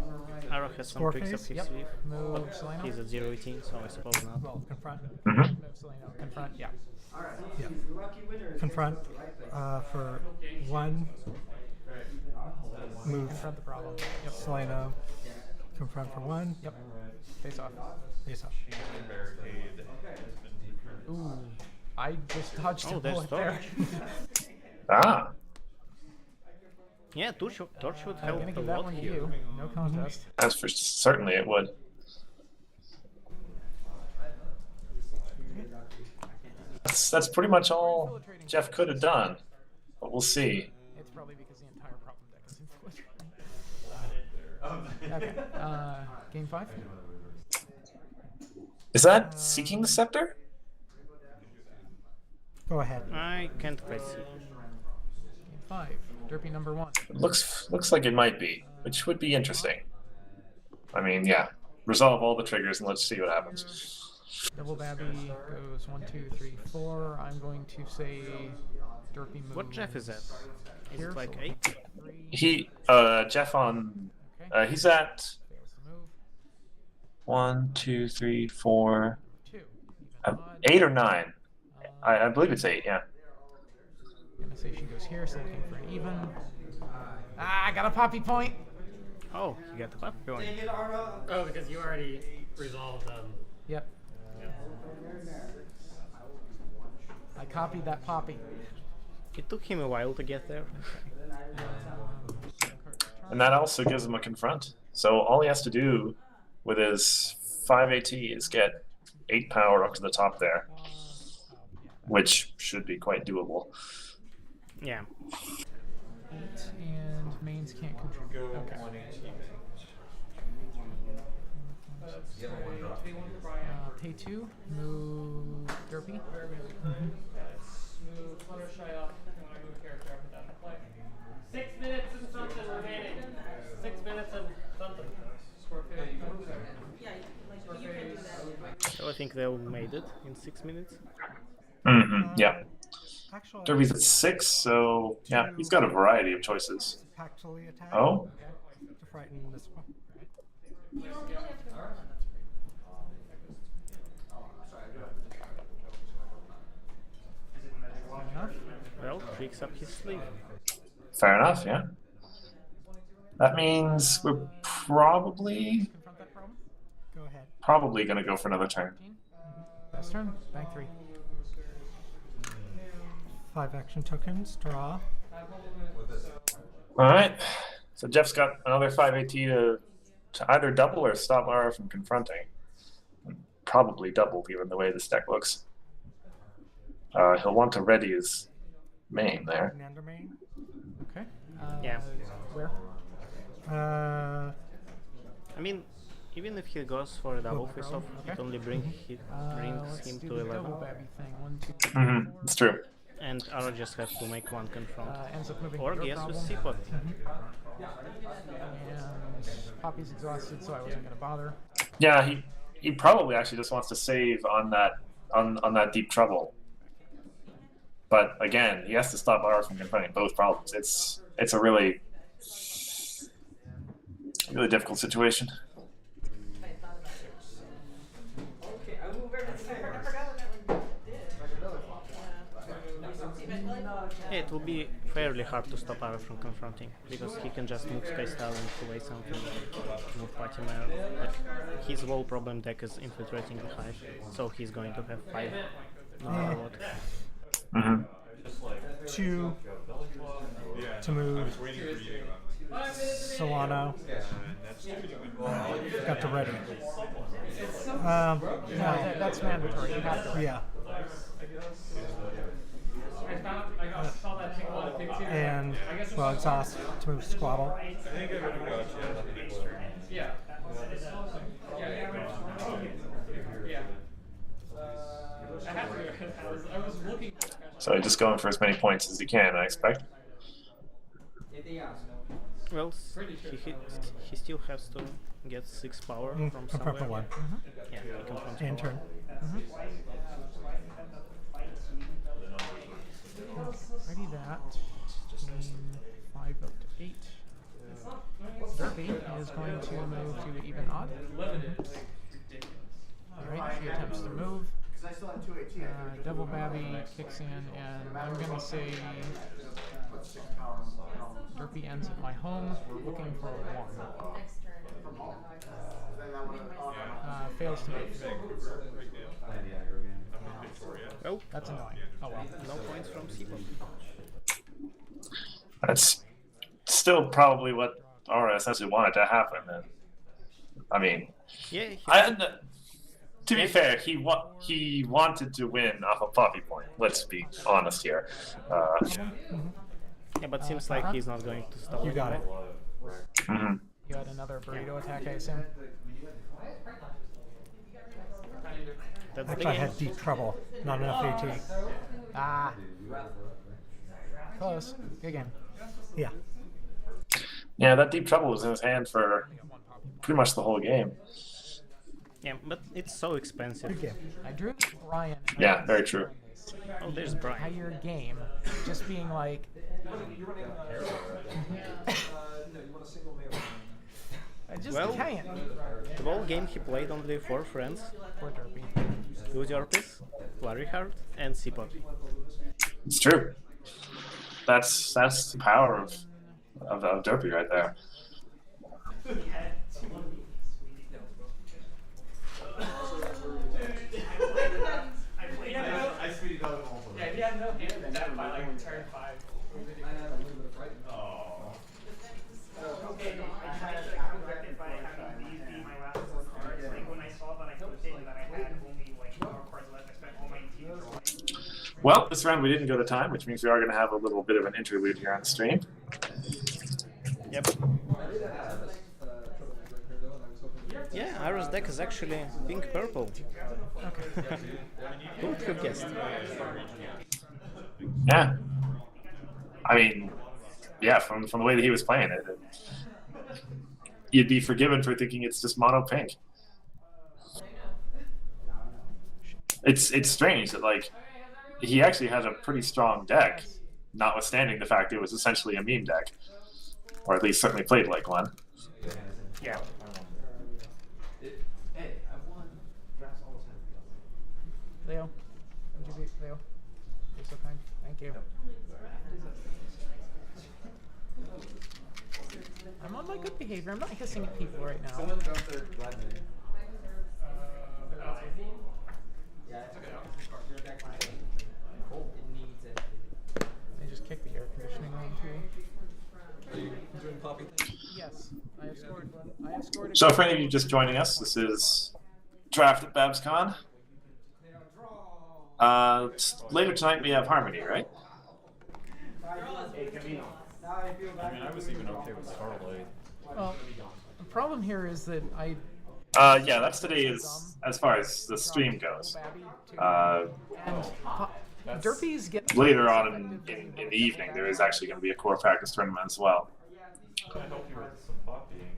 Arrow has some Score tricks up phase? his Yep. sleeve. Move Seleno. He's at 0-18, so I suppose not. Well, confront. Move Seleno. Confront. Yeah. Yeah. Confront for 1. Move Confront the problem. Yep. Seleno. Confront for 1. Yep. Face off. Face off. Ooh. I just dodged a Oh, there's bullet there. ah, Yeah, Torch would I'm help gonna a give that lot one to here. you. No contest. as for certainly it would. That's pretty much all Jeff could have done, but we'll see. It's probably because the entire problem deck is infiltrating. Okay. Game 5. Is that Seeking the Scepter? Go ahead. I can't quite see. Game 5. Derpy number 1. It looks like it might be, which would be interesting. I mean, yeah. Resolve all the triggers and let's see what happens. Double babby goes 1, 2, 3, 4. I'm going to say Derpy move. What Jeff is at? Is Here, it like so 8? 3. He, Jeff on, Okay. he's at Fails to move. 1, 2, 3, 4, 2. Even odd. 8 or 9. Uh, I believe it's 8, yeah. I'm gonna say she goes here, so looking for an even. Ah, I got a poppy point. Oh, you got the pup going. Oh, because you already resolved Yep. I copied that poppy. It took him a while to get there. And that also gives him a confront. So all he has to do with his 5 AT is get 8 power up to the top there, which should be quite doable. Yeah. 8 and mains can't contribute. Okay. Pay 2, move Derpy. move Fluttershy up. And I move a character up and down the play. 6 minutes and something remaining. 6 minutes and something. Score phase. Score phase. So I think they all made it in 6 minutes. Yeah. Actually, Derby's at 6, so yeah, he's got a variety of choices. Tactily attack. Oh, To frighten this one. Enough? Well, tricks up his sleeve. fair enough, yeah. That means we're probably Confront that problem. Go ahead. going to go for another turn. Best turn. Bank 3. 5 action tokens. Draw. All right. So Jeff's got another 5 AT to either double or stop Lara from confronting. Probably double, given the way this deck looks. He'll want to ready his main there. Commander main. Okay. Yeah. Where? I mean, even if he goes for a double Oh, face off, it okay. only brings Let's him do to the 11. double babby thing. 1, 2, 3, Mm-hmm. 4. It's true. And Ara just has to make one confront. Ends up moving Or to your guess with problem. Seapot. And Poppy's exhausted, so I wasn't going to bother. Yeah, he probably actually just wants to save on that that deep trouble. But again, he has to stop Lara from confronting both problems. It's a really difficult situation. Yeah, it will be fairly hard to stop Ara from confronting, because he can just move Sky Star and play something, move Party Mare. Like, his whole problem deck is infiltrating the hive, so he's going to have 5 no matter what. Mm-hmm. 2 to move Solano. Got to ready. No, that's mandatory. You have to. Yeah. And, well, exhaust to move Squabble. Yeah. I was looking. So he's just going for as many points as he can, I expect. Well, he still has to get 6 power from Confront somewhere. for 1. Yeah, he confronts And for turn. Ready that. 5 up to 8. Derpy is going to move to even odd. Alright, she attempts to move. Double Babby kicks in, and I'm going to say Derpy ends at my home. We're looking for a 1. Fails to move. Oh, That's annoying. Oh well. no points from Seapot. That's still probably what Aura essentially wanted to happen. And, I mean, Yeah, to be fair, he wanted to win off a Poppy point. Let's be honest here. yeah, but seems like he's not going to stop. You got it. Mhm. You had another burrito attack, I assume? That's the Actually, I game. had deep trouble. Not enough AT. Ah. Close. Good game. Yeah. Yeah, that deep trouble was in his hand for pretty much the whole game. Yeah, but it's so expensive. Good game. I drew Brian. Yeah, very true. Oh, there's Brian. Entire game just being like. I just Well, can't. The whole game he played only 4 friends: Poor Derpy. Good Orpis, Larryhard, and Seapot. It's true. That's the power of Derpy right there. Yeah, if you had no hand in that by like turn 5. Okay, I tried to rectify having these be my last 4 cards. Like when I saw that I put in that I had only like 4 cards left, I spent all my team. Well, this round we didn't go to time, which means we are going to have a little bit of an interlude here on the stream. Yep. Yeah, Ara's deck is actually pink-purple. Who would have guessed? Yeah. I mean, yeah, from the way that he was playing it, you'd be forgiven for thinking it's just mono pink. It's strange that, like, he actually had a pretty strong deck, notwithstanding the fact it was essentially a meme deck, or at least certainly played like one. Yeah. Leo, Leo, you're so kind. Thank you. I'm on my good behavior. I'm not hissing at people right now. I just kicked the air conditioning on too. Yes, I have scored. So for any of you just joining us, this is Draft at BABSCon. Later tonight we have Harmony, right? I mean, I was even okay with Starlight. Well, the problem here is that Yeah, that's today as far as the stream goes. And Derpies get Later on in the evening, there is actually going to be a core practice tournament as well. I hope you were some popping.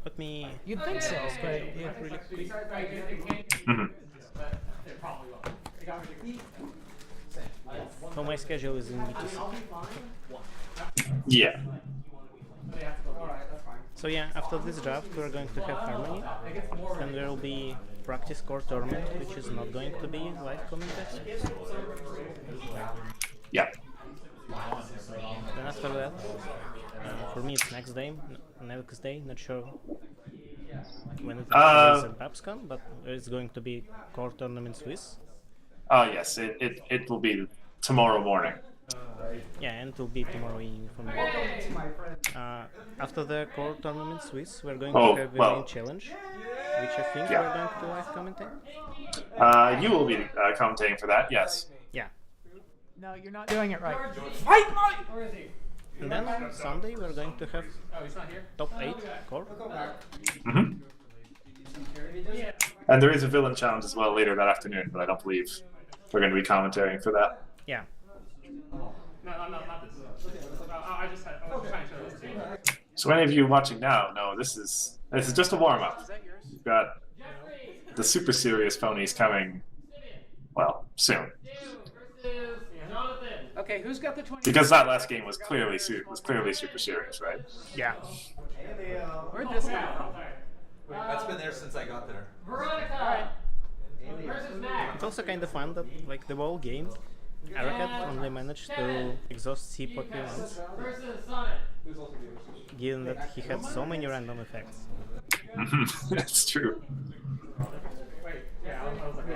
Let me. You'd think so, but Yeah, really quick. Mhm. So my schedule is in ETC. Yeah. So yeah, after this draft we're going to have Harmony, and there will be practice core tournament, which is not going to be live commented. Yeah. Then after that, for me it's next day, not sure when it is at BABSCon, but it's going to be core tournament Swiss. Oh yes, it will be tomorrow morning. Yeah, and it will be tomorrow evening for me. After the core tournament Swiss, we're going to have a main challenge, which I think we're going to live commentate. You will be commentating for that, yes. Yeah. no, you're not doing it right. And then on Sunday we're going to have top 8 core. Mm-hmm. And there is a villain challenge as well later that afternoon, but I don't believe we're going to be commentating for that. Yeah. No, not this. I was trying to show this to you. So any of you watching now know this is just a warm up. We've got the super serious ponies coming, well, soon. Okay, who's got the 20? Because that last game was clearly super serious, right? Yeah. Where'd this come from? That's been there since I got there. Veronica versus Max. It's also kind of fun that, like, the whole game, Arakat only managed to exhaust C Poppy once, Versus Sonic. given that he had so many random effects. That's true. Wait, yeah, I was like,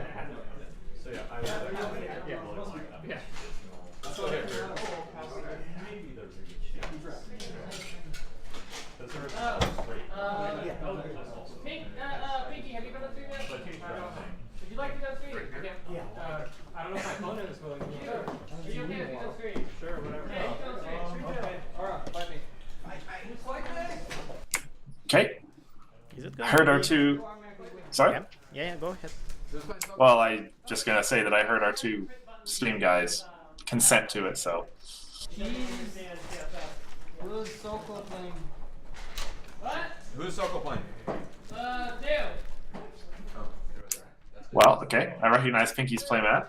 So yeah, I was actually yeah. maybe there's a good chance. Because there was Pinky, have you been on stream yet? but he's drafting. Would you like to go stream? Okay. I don't know if my phone is willing to. Sure. Are you okay if you go stream? Sure, whatever. Yeah, you can go stream. Okay, alright, fight me. Okay. Is it going Heard to our be... two. Sorry. Yeah, go ahead. Well, I just gonna say that I heard our two stream guys consent to it, so. Who's Soko playing? What? Who's Soko playing? Dale. Well, okay. I recognize Pinky's playmat.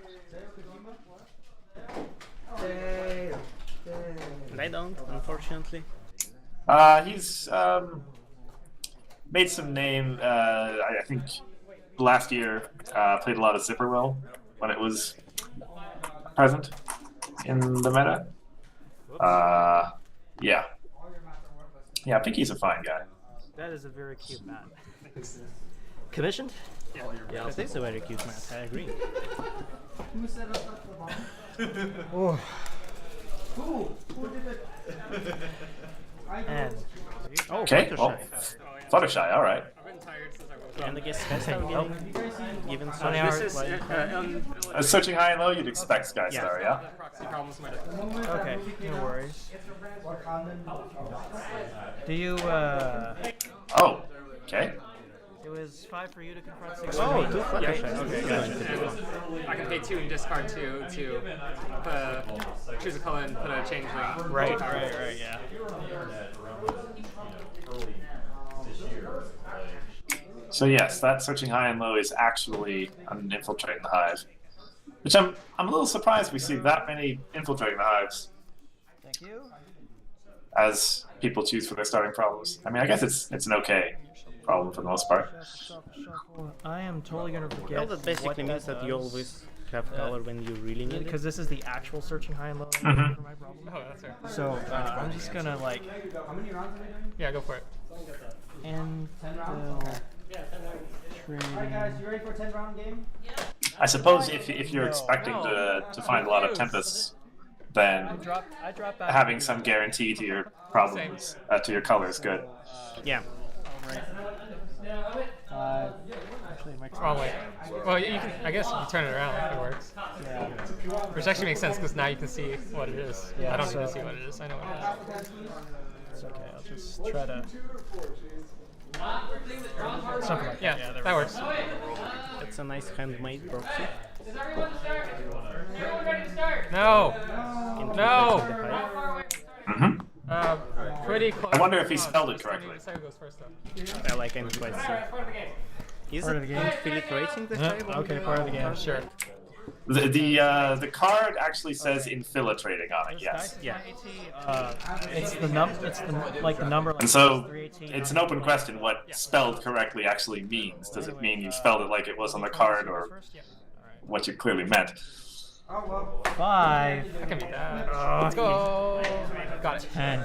And I don't, unfortunately. He's made some name. I think last year played a lot of Zipperwill when it was present in the meta. Yeah, Pinky's a fine guy. That is a very cute mat. Commissioned? Yeah, that is a very cute mat, I agree. Who set up the bomb? Who did it? And Oh, Okay, well, Fluttershy, all right. I've been tired since I woke And I guess Fest are getting given some This is Searching high and low, you'd expect Skystar, yeah? proxy problems with my deck. okay. No worries. Do you? Oh, okay. It was 5 for you to confront 6 Oh, for me. 2 Fluttershy. Okay, And I can pay 2 and discard 2 to choose a color and put a change link. Right. yeah. Early this year, like, So yes, that searching high and low is actually an infiltrating the hive. Which I'm a little surprised we see that many infiltrating the hives Thank you. as people choose for their starting problems. I mean, I guess it's an okay problem for the most part. Shuffle. I am totally gonna forget. Well, that basically means that you always have color when you really need it. because this is the actual searching high and low Mhm. for my problem. Oh, that's fair. So I'm just gonna like Yeah, go for it. infill trade. you ready for a 10-round game? I suppose if you're expecting to find a lot of tempests, then I dropped back. having some guarantee to your problems, to your color is good. Yeah. Actually, it makes Oh wait. Well, you can. I guess you can turn it around if it works. Yeah. Which actually makes sense because now you can see what it is. Yeah, I don't so- need to see what it is. I know what it is. It's okay. I'll just try to. Something like Yeah, that. that works. That's a nice handmade proxy. Is everyone start? Everyone ready to start? No. Infiltrating No. the hive. How far away? Hmm. Pretty close. I wonder if he spelled it correctly. Decide who goes first though. Well, I can't quite see. Alright, part of the game. Is Part it of the game. infiltrating the hive? Yeah, okay, part of the game. Sure. The card actually says infiltrating on it. Yes. Yeah. It's the number. Like And so 318. it's an open question what spelled correctly actually means. Does it mean you spelled it like it was on the card or what you clearly meant? 5. I can beat that. Let's go. Got it. 10.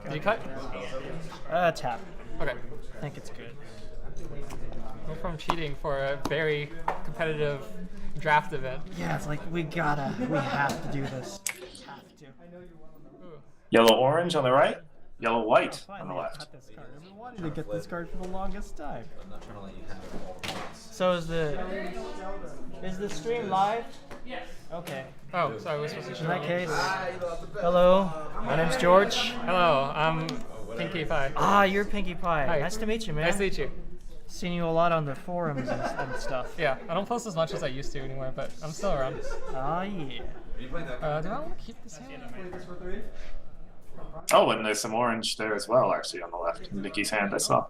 Did you cut? Tap. Okay. I think it's good. Go from cheating for a very competitive draft event. Yeah, it's like we have to do this. Have to. Yellow orange on the right, yellow white on the Finally, I left. got this card. I've been wanting to get this card for the longest time. I'm not trying to let you have all the points. So is the stream live? Yes. Okay. Oh, sorry, we're supposed to In show. that case, hello. My name's George. Hello, I'm Pinkie Pie. Ah, you're Pinkie Pie. Hi. Nice to meet you, man. Nice to meet you. Seen you a lot on the forums and stuff. Yeah, I don't post as much as I used to anymore, but I'm still around. Ah, yeah. Are you playing that? Do I want to keep this hand? Oh, and there's some orange there as well, actually, on the left. In Nikki's hand, I saw.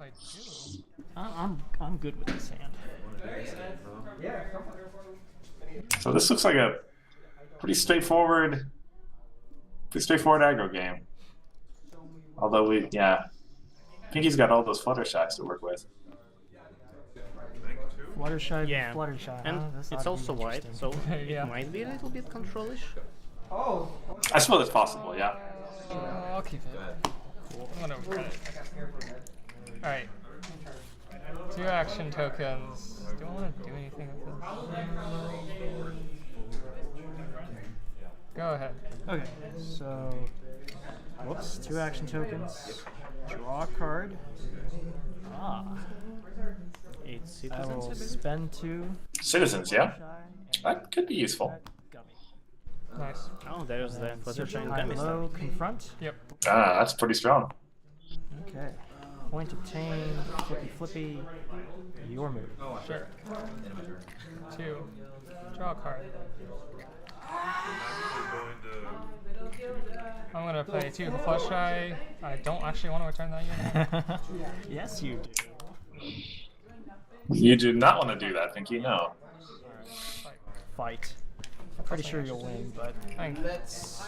I do. I'm good with this hand. So this looks like a pretty straightforward aggro game. Although Pinkie's got all those Fluttershy's to work with. Fluttershy, Yeah. Fluttershy. And huh? That's it's not also white, interesting. so Yeah. it might be a little bit controlish. I suppose it's possible, yeah. I'll keep it. I'm gonna cut it. Alright. 2 action tokens. Do I want to do anything with this? Go ahead. Okay, so whoops, 2 action tokens. Draw a card. Ah. 8 I citizens, will I believe. spend 2. Citizens, yeah. Fluttershy, That could be useful. and Gummy. Nice. Oh, there's the Fluttershy High Gummy low, stuff. confront. Yep. Ah, that's pretty strong. Okay. Point obtained, flippy. Your move. Sure. 2. Draw a card. I'm gonna play 2 Fluttershy. I don't actually want to return that yet. Yes, you do. You do not want to do that, Pinkie, no. Fight. I'm pretty sure you'll win, but Thank you. it's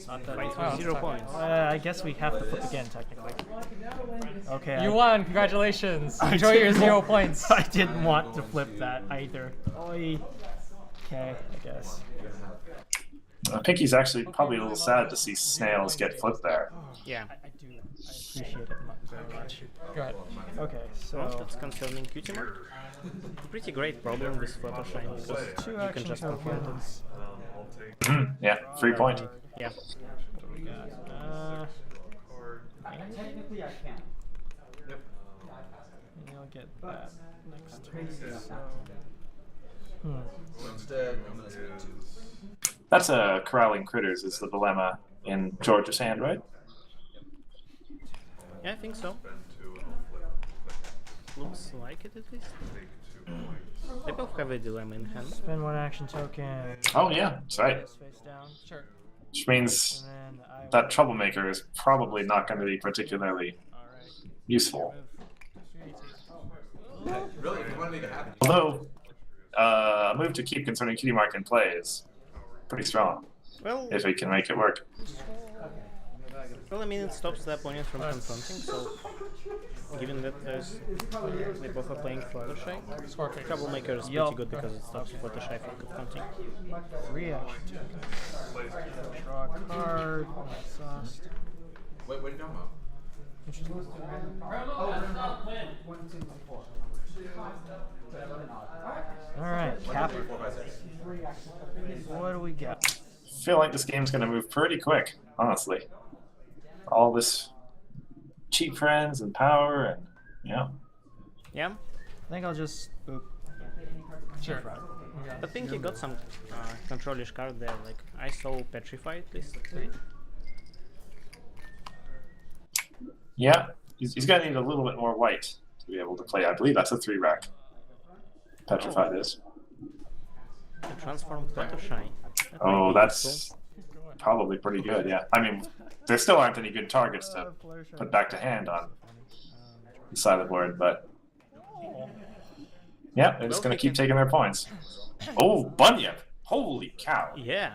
not that. Fight for Oh, 0 sorry. points. I guess we have to flip again, technically. Okay. You won! Congratulations! I Enjoy your didn't 0 want- points! I didn't want to flip that either. Oi. Okay, I guess. Pinkie's actually probably a little sad to see snails get flipped there. Yeah. I do. I appreciate it very much. Go ahead. Okay, Well, so that's concerning Cutie Mark. Pretty great problem with Fluttershy because 2 you can action just confront it. tokens. Yeah, 3 point. Yeah. We got, Technically, I can. maybe I'll get that next turn. So. So instead, I'm gonna spend 2. That's corralling critters is the dilemma in George's hand, right? Yeah, I think so. Looks like it at least. They both have a dilemma in hand. Spend 1 action token. Oh yeah, that's right. Face down. Sure. Which means And then I will. that troublemaker is probably not going to be particularly Alright. useful. Really, if you want to make it happen. Although, a move to keep concerning Cutie Mark in play is pretty strong Well, if he can make it work. I mean, it stops the opponent from confronting, so given that they both are playing Fluttershy, Troublemaker is pretty good because it stops Fluttershy from confronting. Reaction. Draw a card. Exhaust. Wait, what are you talking about? Alright, Capper. What do we got? I feel like this game's going to move pretty quick, honestly. All this cheap friends and power and, Yeah, I think I'll just boop. Sure. I think he got some controlish card there, like I saw Petrified at least. yeah, he's going to need a little bit more white to be able to play. I believe that's a 3-rack. Petrified is. The transform Fluttershy. Oh, that's probably pretty good, yeah. I mean, there still aren't any good targets to put back to hand on the side of the board, but yeah, they're just going to keep taking their points. Oh, Bunyip! Holy cow! Yeah.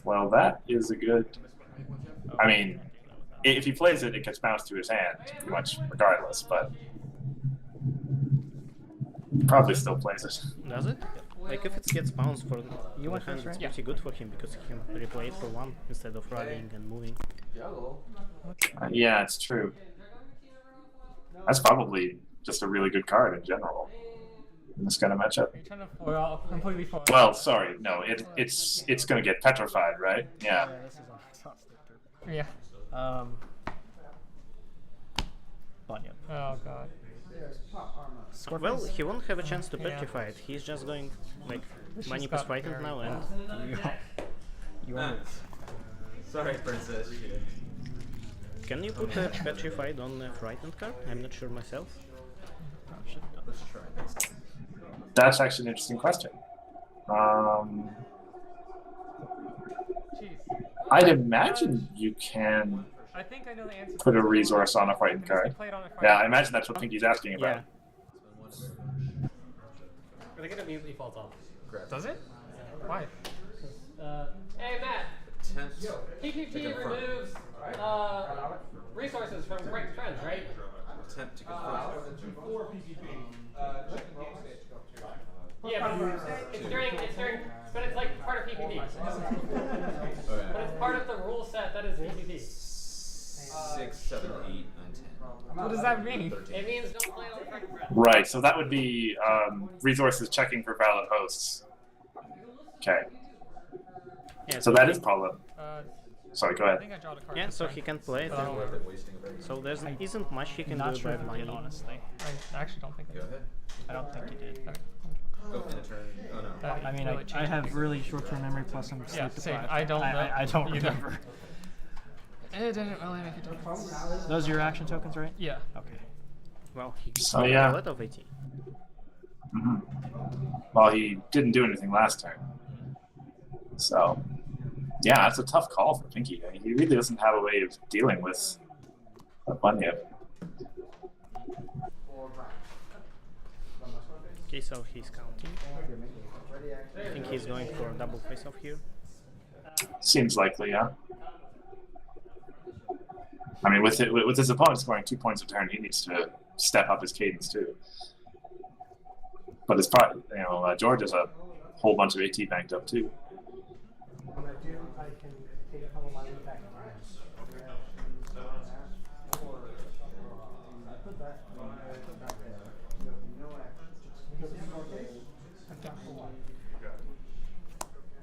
Well, that is a good... I mean, if he plays it, it gets bounced to his hand, pretty much regardless, but he probably still plays it. Does it? Like if it gets bounced for the went hand, first, it's right? pretty good for him because he can replay it for 1 instead of running and moving. Yeah, it's true. That's probably just a really good card in general in this kind of matchup. Well, completely fine. Well, sorry, no, it's going to get petrified, right? Yeah. This is exhausted. Yeah. Bunyip. Oh god. Well, he won't have a chance to petrify it. He's just going like Bunyip is frightened now, and You want it? Sorry, princess. can you put a petrified on a frightened card? I'm not sure myself. Let's try this. That's actually an interesting question. Jeez. I'd imagine you can I think I know the answer. put a resource on a frightened card. Play it on a Yeah, I imagine that's what Pinky's asking about. Yeah. I think it immediately falls off. Does it? Why? Hey Matt, Tense. PPP confirm. removes resources from great friends, right? Attempt to confirm. Yeah, but it's during, but it's like part of PPP. But it's part of the rule set that is PPP. 6, 7, 8, 9, 10. What does that mean? 13. It means don't play on the friend friend. Right, so that would be resources checking for valid hosts. Okay, Yeah, so that is problem. Sorry, go I ahead. think I draw the card. Yeah, this so time. he can play it. Oh. Worth it wasting a very So there isn't much he can Not do sure about if I did, money. honestly. I actually don't think I Go did. ahead. I don't think you did. Go in a turn. Oh no. That I mean, really I changed have things. really short-term memory plus I'm Yeah, sleep same. deprived. I don't know I don't either. remember. It didn't really make a difference. Those are your action tokens, right? Yeah. Okay. Well, he So, got yeah. a lot of AT. Well, he didn't do anything last turn. So, yeah, that's a tough call for Pinky. I mean, he really doesn't have a way of dealing with a Bunyip. Okay, so he's counting. I think he's going for a double face-off here. Seems likely, yeah. I mean, with his opponent scoring 2 points a turn, he needs to step up his cadence too. But it's probably, George has a whole bunch of AT banked up too.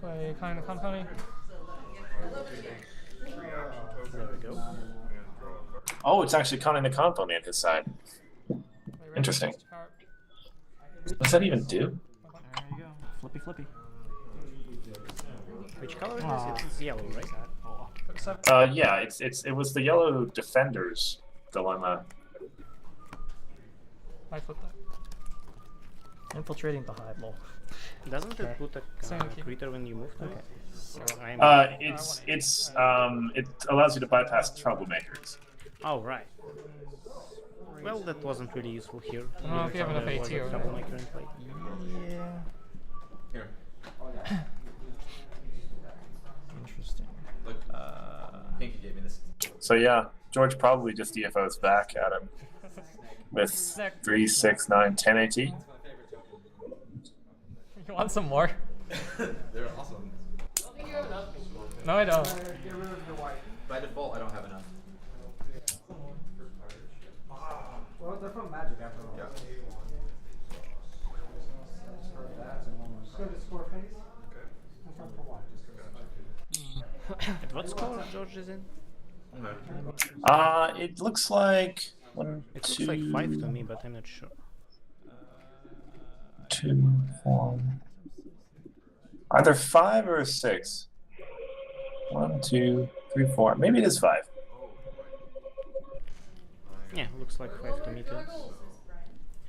Play kind of company. There we go. Oh, it's actually counting the compound on his side. Interesting. What's that even do? There you go. Flippy flippy. Which color is Aw. it? It's yellow, right? Yeah, it was the yellow defender's dilemma. I flip that. Infiltrating the hive, lol. Doesn't Okay. it put a Same with you. critter when you move to it? Or I'm... It allows you to bypass troublemakers. Oh, right. Well, that wasn't really useful here. I don't know if you have enough There was AT a over troublemaker in play. Yeah. Here. Interesting. Look, Pinky gave me this. So yeah, George probably just DFOs back at him with 3, 6, 9, 10 AT. You want some more? They're awesome. No, I don't. By default, I don't have enough. Well, they're from Magic after all. Yeah. So the score phase? Confirm for what? At what score George is in? It looks like one, It two, looks like 5 to me, but I'm not sure. 2, 4. Either 5 or 6. 1, 2, 3, 4. Maybe it is 5. Yeah, looks like 5 to me too. And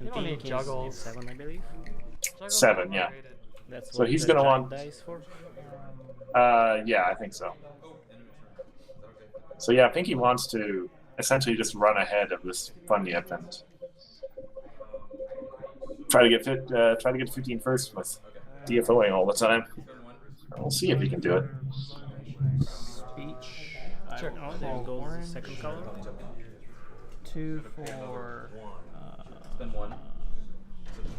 You don't need pink is juggles. 7, I believe. Juggles 7, are yeah. overrated. That's So what he's the gonna giant want- dies for. Yeah, I think so. So yeah, Pinky wants to essentially just run ahead of this Funyip and try to get 15 first with DFOing all the time. We'll see if he can do it. Speech. Sure. Oh, there goes the second color. 2 for Spend 1 to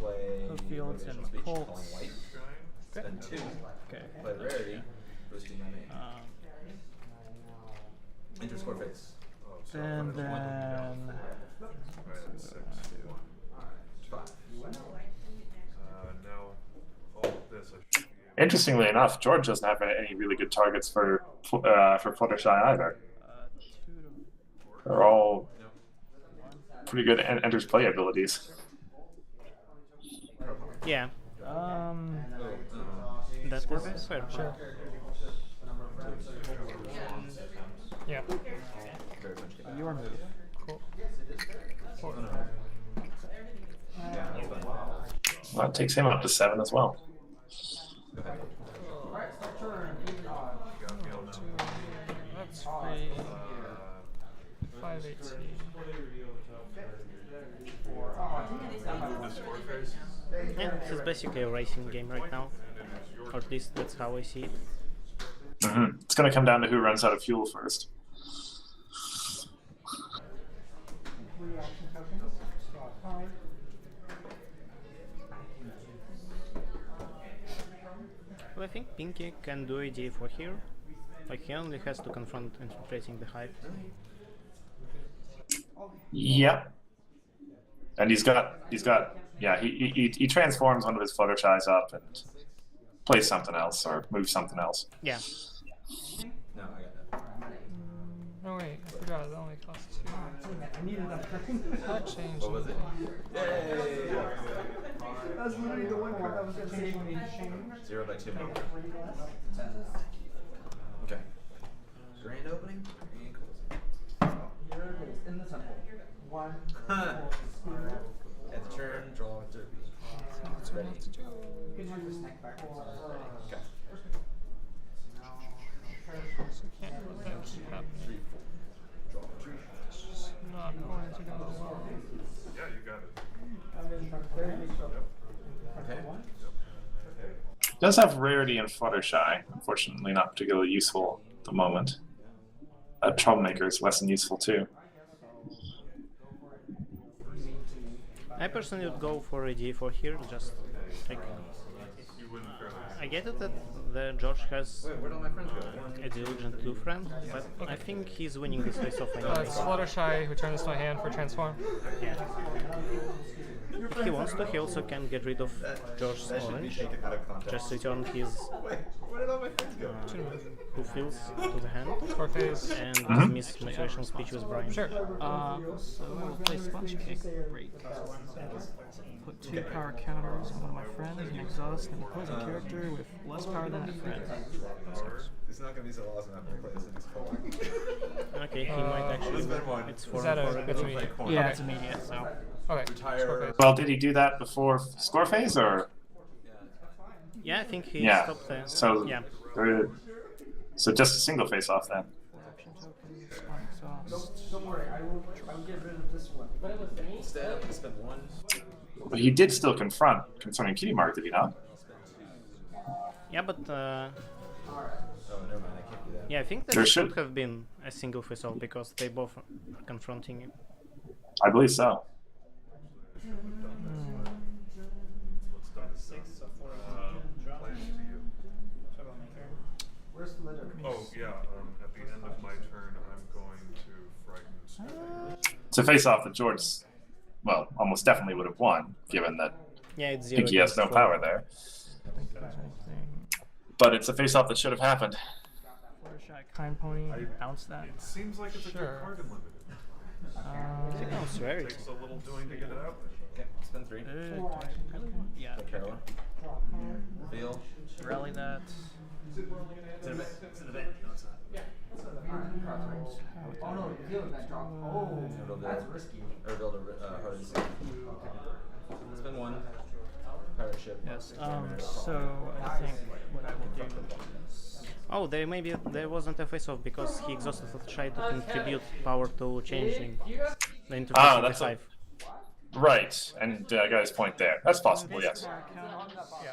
play Fields and Motivational Speech, Colts. calling white. Spend 2, Okay. play the rarity, boosting my main. Enter score phase. And then 5. Now, all this I should be able Interestingly enough, George doesn't have any really good targets for Fluttershy either. They're all pretty good enters play abilities. Yeah, that is fair. Sure. Yeah. your move. Cool. Well, that takes him up to 7 as well. That's free. 5 AT. the score phase. Yeah, this is basically a racing game right now. Or at least that's how I see it. It's going to come down to who runs out of fuel first. Reaction tokens. Alright. Well, I think Pinky can do a D4 here. Like, he only has to confront infiltrating the hive. Yeah. And he's got, yeah, he transforms one of his Fluttershies up and plays something else or moves something else. Yeah. No, I got that. Oh wait, I forgot it only costs 2. I needed that. That changed. What was it? Yay! That's literally the one card that was going to save me. 0 by 2. Okay. Grand opening? Grand closing. Here it is, in the temple. 1, At the turn, draw a derby. That's what I have to do. You can have your snack back. Okay. Can't let that keep happening. 3, 4. Draw a 3. It's just not going to go well. Yeah, you got it. Very big show. Okay. It does have rarity and Fluttershy, unfortunately not particularly useful at the moment. Troublemaker is less than useful too. I personally would go for a D4 here, just like... You wouldn't fairly. I get it that the George has Wait, where'd all my friends go? a diligent 2 friend, but I think he's winning this face off anyway. It's Fluttershy who turns my hand for transform. Yeah. If he wants to, he also can get rid of George's That should be orange. taken out of context. Just return his Wait, where did all my friends go? who feels to the hand Score phase. and dismiss motivational speech with Brian. Sure. So we'll play Sponge Cake. Great. Put 2 power counters on one of my friends and exhaust an opposing character with less power than that friend. It's not gonna be so awesome after I play this in this form. Okay, he might actually. spend 1. It's Is 4 that for a a good bit. to me? Yeah, Okay. it's immediate, so. Okay. Retire. Score phase. Well, did he do that before score phase or? Yeah, I think he Yeah. stopped there. So yeah. So just a single face off then. Action token, Spark Exhaust. Don't worry, I will get rid of this one. Instead, I'm gonna spend 1. But he did still confront concerning Kitty Mark, did he not? Yeah, but Oh, never mind. I can't do that. yeah, I think that There it should should- have been a single face-off because they both are confronting you. I believe so. Where's the letter? Oh, yeah, at the end of my turn, I'm going to frighten. It's a face-off that George, well, almost definitely would have won, given that Yeah, it's I 0 think he has against no 4. power there. But it's a face-off that should have happened. Fluttershy, Kind Pony, bounce that. It seems like it's a Sure. good card in limited. Sounds very Takes a little doing to get it out. Okay, spend 3. Yeah, Take Carolyn. Reveal. rally that. It's an event. It's an event. No, it's not. Oh no, the event drop. Oh, that's risky. Or build a Heart of the Sea. Spend 1. Pirate ship. Yes. So I think what I will do is Oh, there wasn't a face-off because he exhausted Fluttershy to contribute power to changing the interface Ah, of the that's a- 5. Right, and I got his point there. That's possible, yes. Yeah.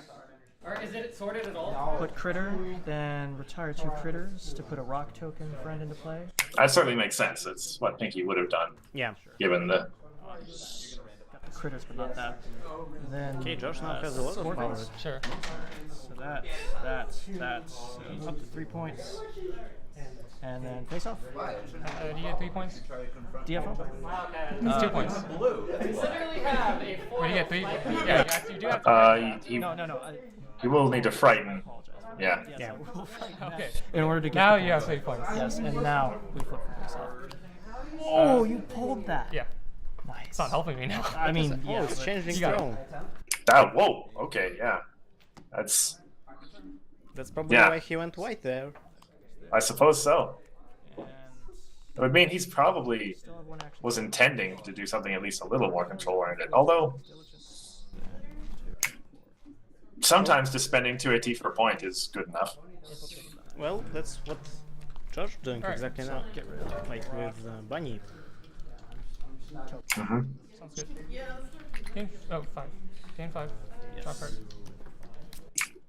Or is it sorted at all? put critter, then retire 2 critters to put a rock token friend into play. That certainly makes sense. It's what Pinky would have done, Yeah. given the... Got the critters, but not that. Then Okay, Josh now has a lot of score power. phase. Sure. So that's up to 3 points. And then face off. Do you get 3 points? DFO. It's 2 points. Blue. That's why. Literally have a What do you get? 3? Yeah, you do have to. he No. he will need to frighten. Apologize. Yeah. Yes, Yeah. I will fight Okay. that in order to get Now the you have points. 3 points. Yes, and now we flip for face off. Oh, you pulled that. Yeah. Nice. It's not helping me now. I mean, Oh, yeah. it's but- changing you got it. throne. That, whoa, okay, yeah. That's... That's probably Yeah. why he went white there. I suppose so. And I mean, he's probably still have 1 action. was intending to do something at least a little more control-oriented. Although, sometimes just spending 2 AT for a point is good enough. Well, that's what Josh doing Alright, exactly now. Get rid of like with Bunny. Hmm. Sounds good. Gain, 5. Gain 5. Draw card.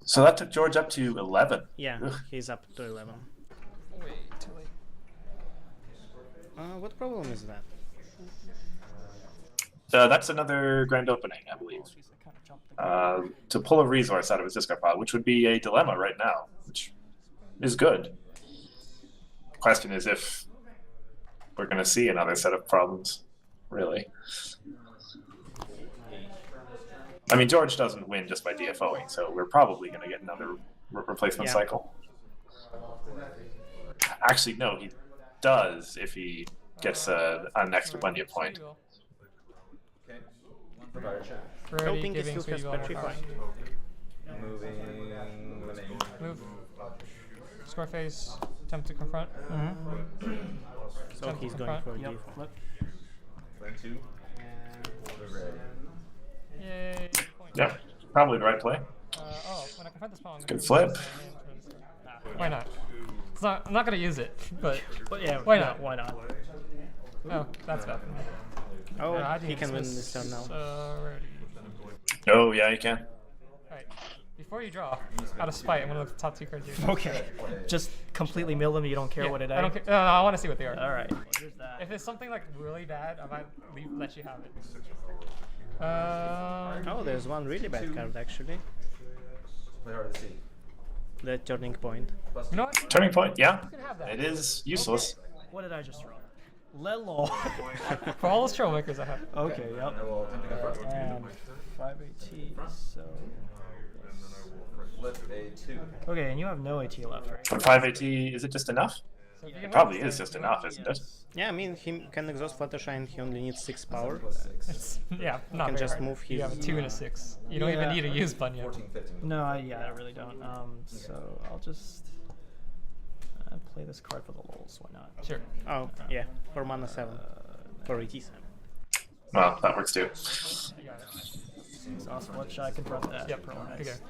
So that took George up to 11. Yeah, Ugh. he's up to 11. Wait, too late. What problem is that? That's another grand opening, I believe. To pull a resource out of his discard pile, which would be a dilemma right now, which is good. The question is if we're going to see another set of problems, really. I mean, George doesn't win just by DFOing, so we're probably going to get another replacement Yeah. cycle. Actually, no, he does if he gets an extra Bunya point. Okay. Pirate ship. Hoping he Giving still has Sweetie Belle Petrify. power. Moving the main. Move. Score phase. Attempt to confront. So Attempt to he's going confront. for Yep, default. flip. Spend 2. We're ready. Yay. Point. Yeah, probably the right play. When I confront this pawn, I'm Good gonna flip. reverse my hand towards- Why not? I'm not gonna use it, but But yeah, Why yeah, not? Why not? oh, that's bad for me. Oh, I he didn't can win dismiss this turn now. already. Oh, yeah, you can. Alright. Before you draw, out of spite, I'm gonna look at the top 2 cards here. Okay. Just completely mill them. You don't care Yeah, what it is. I don't care. No, I want to see what they are. All right. Here's that. If it's something like really bad, I might let you have it. Oh, there's one really bad card actually. Play Heart of the Sea. The turning point. Plus You know what? Turning point, yeah. You can have that. It is useless. What did I just draw? Lelo. For all those troublemakers I have. Okay. Yep. I will attempt to confront. And 5 AT. So. Flip a 2. Okay, and you have no AT left, right? For 5 AT, is it just enough? So if you It can probably win, is just enough, isn't it? Yeah, I mean he can exhaust Fluttershy and he only needs 6 power. Plus 6. It's, yeah, not can very just hard. move You have a his- 2 and a 6. You don't even Yeah. need to use Bunya. 14, 15. No, I really don't. So I'll just play this card for the lulz. Why not? Sure. Oh, yeah, for mana 7. For AT7. Well, that works too. You got it. Exhaust Fluttershy, I confront that. Yep. Pearl Okay. Ice.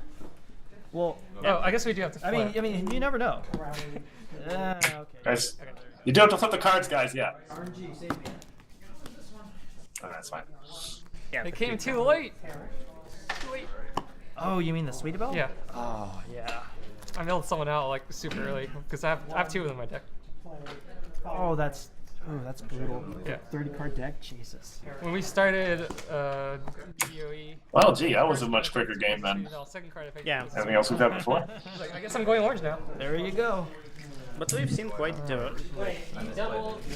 Well, Oh, I guess we do have to I flip. mean, you never know. Okay. Guys, Okay. you don't have to flip the cards, guys, yeah. RNG, save me. Oh, that's fine. Yeah, It the came flip. too late. Too late. Oh, you mean the sweetie belle? Yeah. Oh, yeah. I milled someone out like super early because I have 2 of them in my deck. Oh, that's brutal. Yeah. 30 card deck, Jesus. When we started DOE. Well, gee, that was a much quicker game than Second card, I think. Yeah. anything else we've had before. Like, I guess I'm going orange now. There you go. But we've seen quite diverse.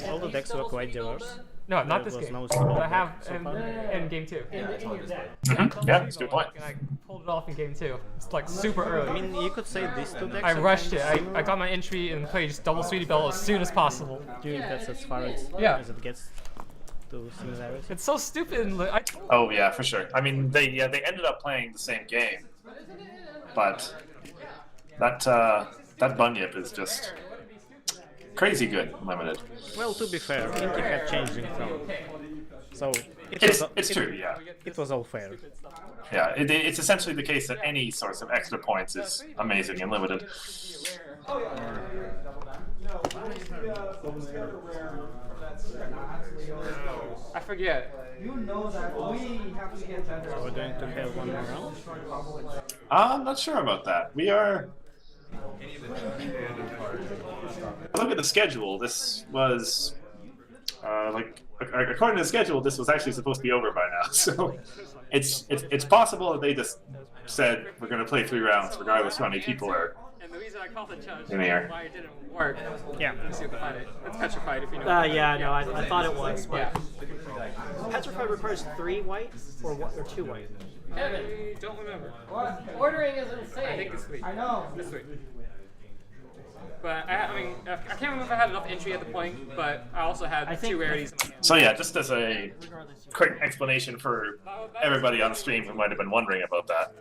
All the decks were quite diverse. No, not There this was game. no But single I have deck so far. in game 2. Mhm. Yeah, that's a good point. And I pulled it off in game 2. It's like super early. I mean, you could say these two decks. I are rushed kind it. of similar. I got my entry and played just double Sweetie Belle as soon as possible. Do you think that's as far as, Yeah. as it gets to similarity? It's so stupid. Oh yeah, for sure. I mean, they ended up playing the same game, but that Bunyip is just crazy good limited. Well, to be fair, Inky had changed in front. So It's true, yeah. It was all fair. Yeah, it's essentially the case that any source of extra points is amazing and limited. I forget. You know that we have to get better. So we're going to have one more round. I'm not sure about that. We are. Look at the schedule. This was according to the schedule, this was actually supposed to be over by now. So it's possible that they just said we're going to play 3 rounds regardless of how many people are And the reason I called the judge in the air. why it didn't work. Yeah. Let me see if I find it. It's petrified if you know. Yeah, no, I thought it was, but Yeah. Petrified requires 3 white or 2 white. I don't remember. Ordering is insane. I think this week. I know. This week. But I mean, I can't remember if I had enough entry at the point, but I also had I think 2 rarities in my hand. So yeah, just as a quick explanation for everybody on stream who might have been wondering about that.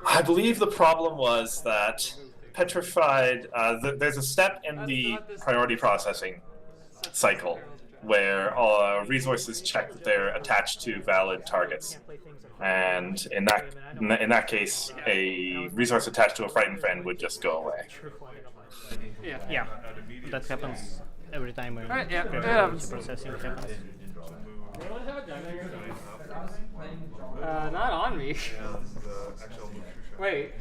I believe the problem was that Petrified, there's a step in the priority processing cycle where resources check that they're attached to valid targets. And in that case, a resource attached to a frightened friend would just go away. Yeah. That happens every time when Alright, yeah. priority processing happens. Anyone have a diamond? Not on me. Wait.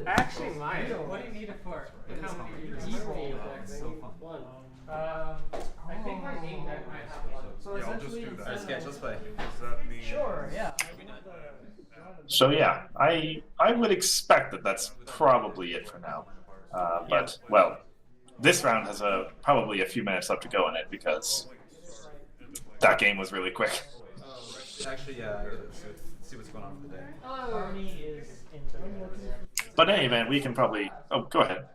I actually might. What do you need it for? How many do you need? One. I think my game deck might have one. So essentially, Alright, Sketch, let's play. sure, yeah. So yeah, I would expect that that's probably it for now. But well, this round has probably a few minutes left to go in it because that game was really quick. Actually, yeah, I gotta see what's going on for the day. Harmony is into But in any event, we can probably. Oh, go ahead.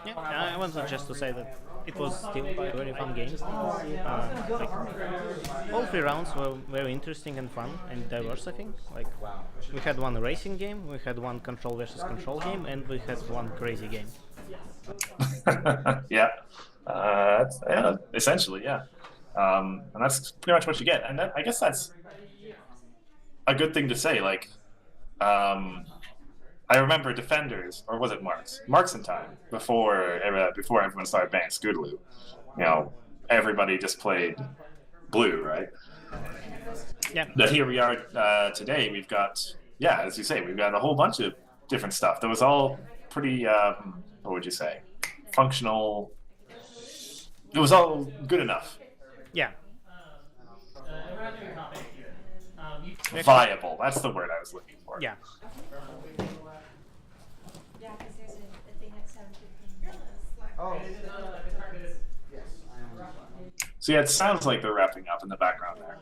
Yeah, I wanted just to say that it was still a very fun game. All 3 rounds were very interesting and fun and diverse, I think. Like, we had one racing game, we had one control versus control game, and we had one crazy game. Yeah. Yeah, essentially, yeah. And that's pretty much what you get. And I guess that's a good thing to say. Like, I remember Defenders, or was it Marks? Marks in time, before everyone started banning Scootaloo. You know, everybody just played blue, right? Yeah. But here we are today. We've got, yeah, as you say, we've got a whole bunch of different stuff that was all pretty, what would you say, functional. It was all good enough. Yeah. Viable. That's the word I was looking for. Yeah. Yeah, because there's a thing at 7:15. Oh. So yeah, it sounds like they're wrapping up in the background there.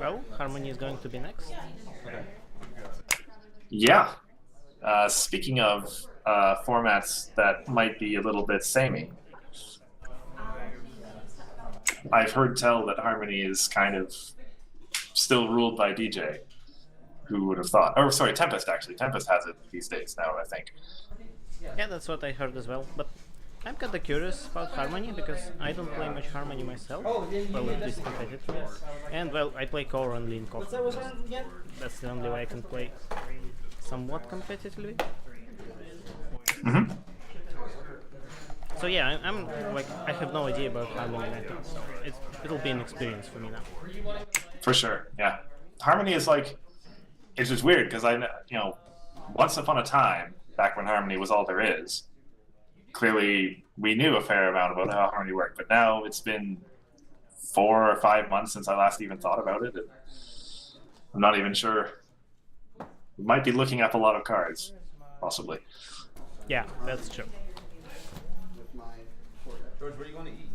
Well, Harmony is going to be next. Yeah. Speaking of formats that might be a little bit samey, I've heard tell that Harmony is kind of still ruled by DJ. Who would have thought? Oh, sorry, Tempest actually. Tempest has it these days now, I think. Yeah, that's what I heard as well. But I'm kinda curious about Harmony because I don't play much Harmony myself. Well, at least competitively. And well, I play core only in core. That's the only way I can play somewhat competitively. Mm-hmm. So yeah, I'm like I have no idea about Harmony meta, so it'll be an experience for me now. For sure, yeah. Harmony is like, it's just weird because once upon a time, back when Harmony was all there is, clearly we knew a fair amount about how Harmony worked, but now it's been 4 or 5 months since I last even thought about it. And I'm not even sure. We might be looking up a lot of cards, possibly. Yeah, that's true. George, where are you going to eat?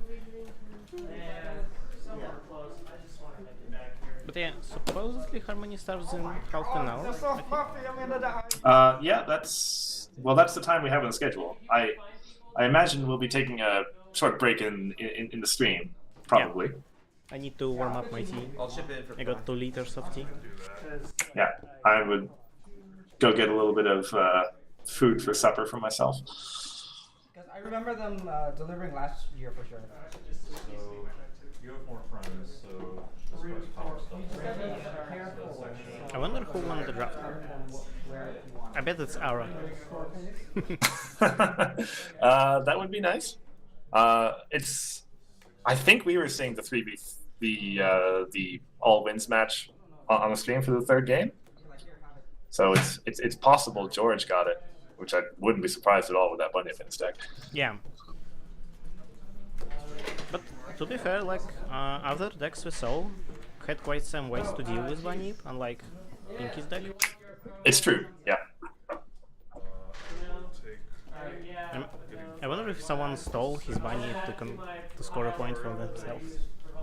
But yeah, supposedly Harmony starts in half an hour. I think. Yeah, that's the time we have on the schedule. I imagine we'll be taking a short break in the stream, probably. Yeah. I need to warm up my tea. I'll chip in for I got 2 liters of tea. Yeah, I would go get a little bit of food for supper for myself. Because I remember them delivering last year for sure. So you have more friends, so this first power stuff. I wonder who won the draft. I bet it's Aura. That would be nice. I think we were seeing the 3v the all wins match on the stream for the 3rd game. So it's possible George got it, which I wouldn't be surprised at all with that bunny in his deck. Yeah. But to be fair, like other decks we saw had quite some ways to deal with Bunny, unlike Pinky's deck. It's true, yeah. I wonder if someone stole his Bunny to score a point from themselves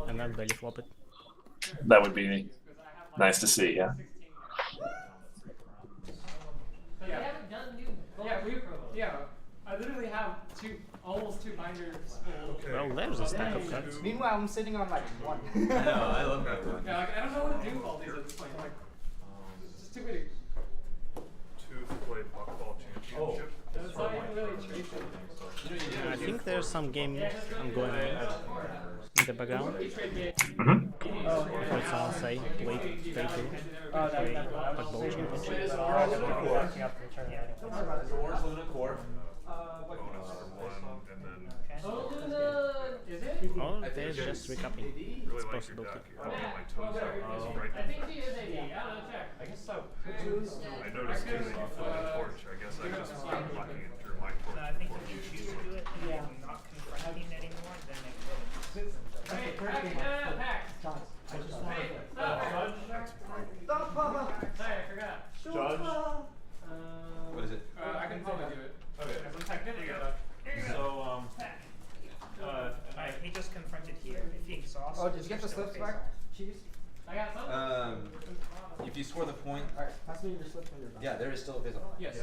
and not belly flop it. That would be nice to see, yeah. Yeah, I literally have almost two binders full. Well, there's a stack of cards. Meanwhile, I'm sitting on like 1. I know, I love that one. Yeah, like, I don't know what to do with all these at this point. Like, it's just too many. To play Buckball Championship. That's not even really true. I think there's some game ongoing in the background. Mm-hmm. I heard someone say play to play Buckball Championship. Orange Luna Core. Bonus for 1, and then Is it? Or they're just recapping. really It's like possible your too. deck. One of my toes up is right I think she is AD. I don't know, check. I guess so. I noticed too that you flipped the torch. I guess I just stopped blocking it through my torch. I think if you choose to do it and you're not confronting anymore, then it will. Hey, Pax. I just want Hey, stop. Sorry, I forgot. Judge. What is it? I can totally do it. Okay. I'm technically gonna. So, He just confronted here. If he exhausts. Oh, did you get the slips back? Cheese? I got some. If you score the point, Alright, pass me your slips when you're done. yeah, there is still a face off. Yes.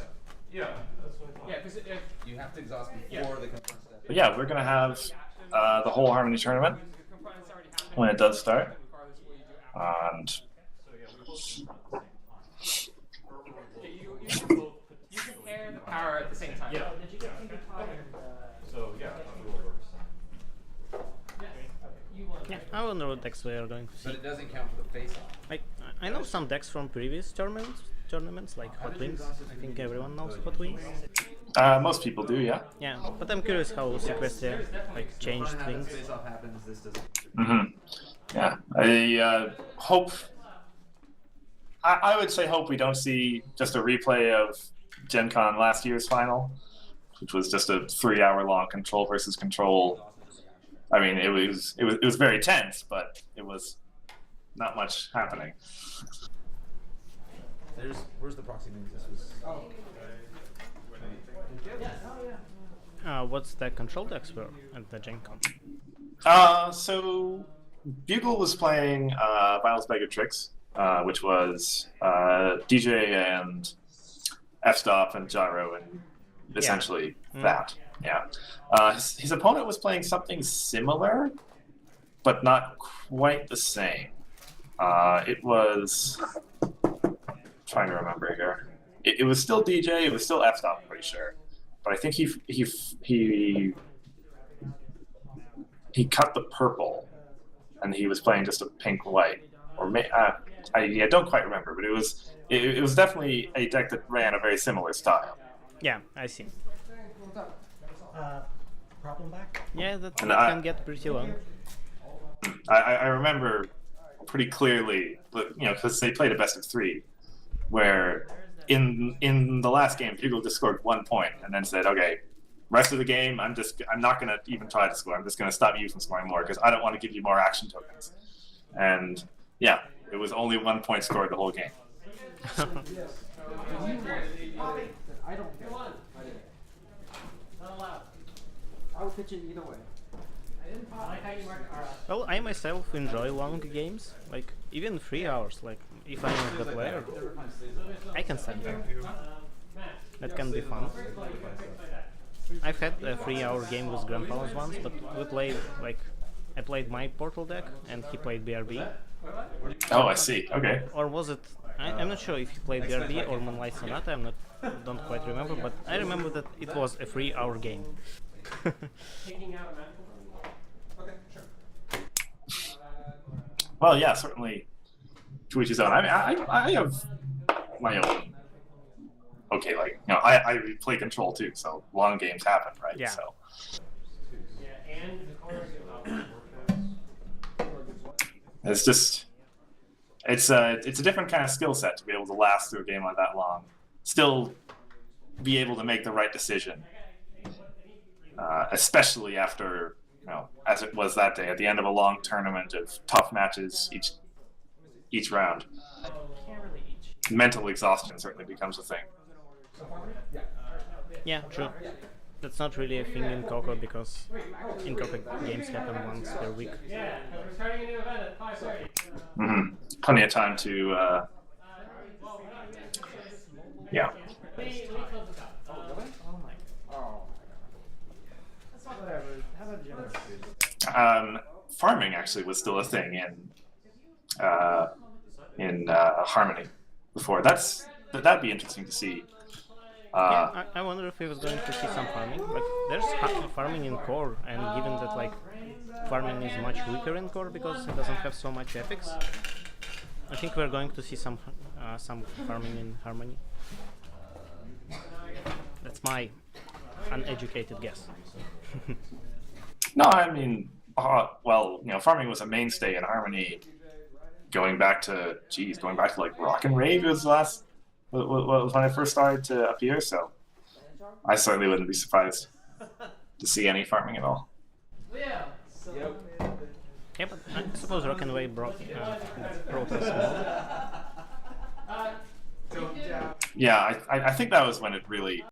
yeah, that's what I thought. Yeah, because if You have to exhaust before the confront step. But yeah, we're going to have the whole Harmony tournament compliance already happened, when it does start. regardless of what you do after. And You can pair the power at the same time. Yeah. Did you get Pinky Pie and So, yeah, that really works. Yes. You won. Yeah, I wonder what decks we are going to see. But it doesn't count for the face off. Like, I know some decks from previous tournaments like Hot Wings. I think everyone knows Hot Wings. most people do, yeah. Yeah, but I'm curious how Sequestria like changed things. Face off happens, this doesn't. Mm-hmm. Yeah, I hope. I would say hope we don't see just a replay of Gen Con last year's final, which was just a 3-hour-long control versus control. I mean, it was very tense, but it was not much happening. Where's the proxy means? This was. What's the control decks were at the Gen Con? So Bugle was playing Viol's Bag of Tricks, which was DJ and F-Stop and Gyro and essentially that. Yeah. His opponent was playing something similar, but not quite the same. It was... trying to remember here. It was still DJ, it was still F-Stop, I'm pretty sure. But I think he cut the purple, and he was playing just a pink-white. Or I don't quite remember, but it was definitely a deck that ran a very similar style. Yeah, I see. problem back? Yeah, that And can get pretty long. I remember pretty clearly, because they played a best of 3, where in the last game, Bugle just scored 1 point and then said, "Okay, rest of the game, I'm not going to even try to score. I'm just going to stop you from scoring more because I don't want to give you more action tokens." And yeah, it was only 1 point scored the whole game. I don't get one. Not allowed. I would pitch it either way. I like how you mark R. Well, I myself enjoy long games, like even 3 hours. Like if I'm not the player, I can stand that. That can be fun. I've had a 3-hour game with Grandpa's once, but we played like I played my Portal deck and he played BRB. Oh, I see. Okay. Or was it? I'm not sure if he played BRB or Moonlight Sonata. Don't quite remember, but I remember that it was a 3-hour game. Taking out a magical. Well, yeah, certainly. To each his own. I have my own. Okay, like I play Control too, so long games happen, right? Yeah. So. Yeah, and the corners It's just, it's a different kind of skill set to be able to last through a game like that long, still be able to make the right decision, especially after, as it was that day, at the end of a long tournament of tough matches each round. Mental exhaustion certainly becomes a thing. Yeah, true. That's not really a thing in Coco because in Coco games happen once per week. Yeah, because we're starting a new event at 5:30. Mm-hmm. Plenty of time to, yeah. Let me close this out. Whatever. How about Jim? Farming actually was still a thing in Harmony before. That'd be interesting to see. Yeah, I wonder if he was going to see some farming. Like, there's farming in core, and given that like farming is much weaker in core because it doesn't have so much epics, I think we're going to see some farming in Harmony. That's my uneducated guess. No, I mean, well, farming was a mainstay in Harmony, going back to like Rock and Rage was the last. Was when I first started to appear, so I certainly wouldn't be surprised to see any farming at all. Yeah. Yeah, but I suppose Rock and Wave brought us more. Yeah, I think that was when it really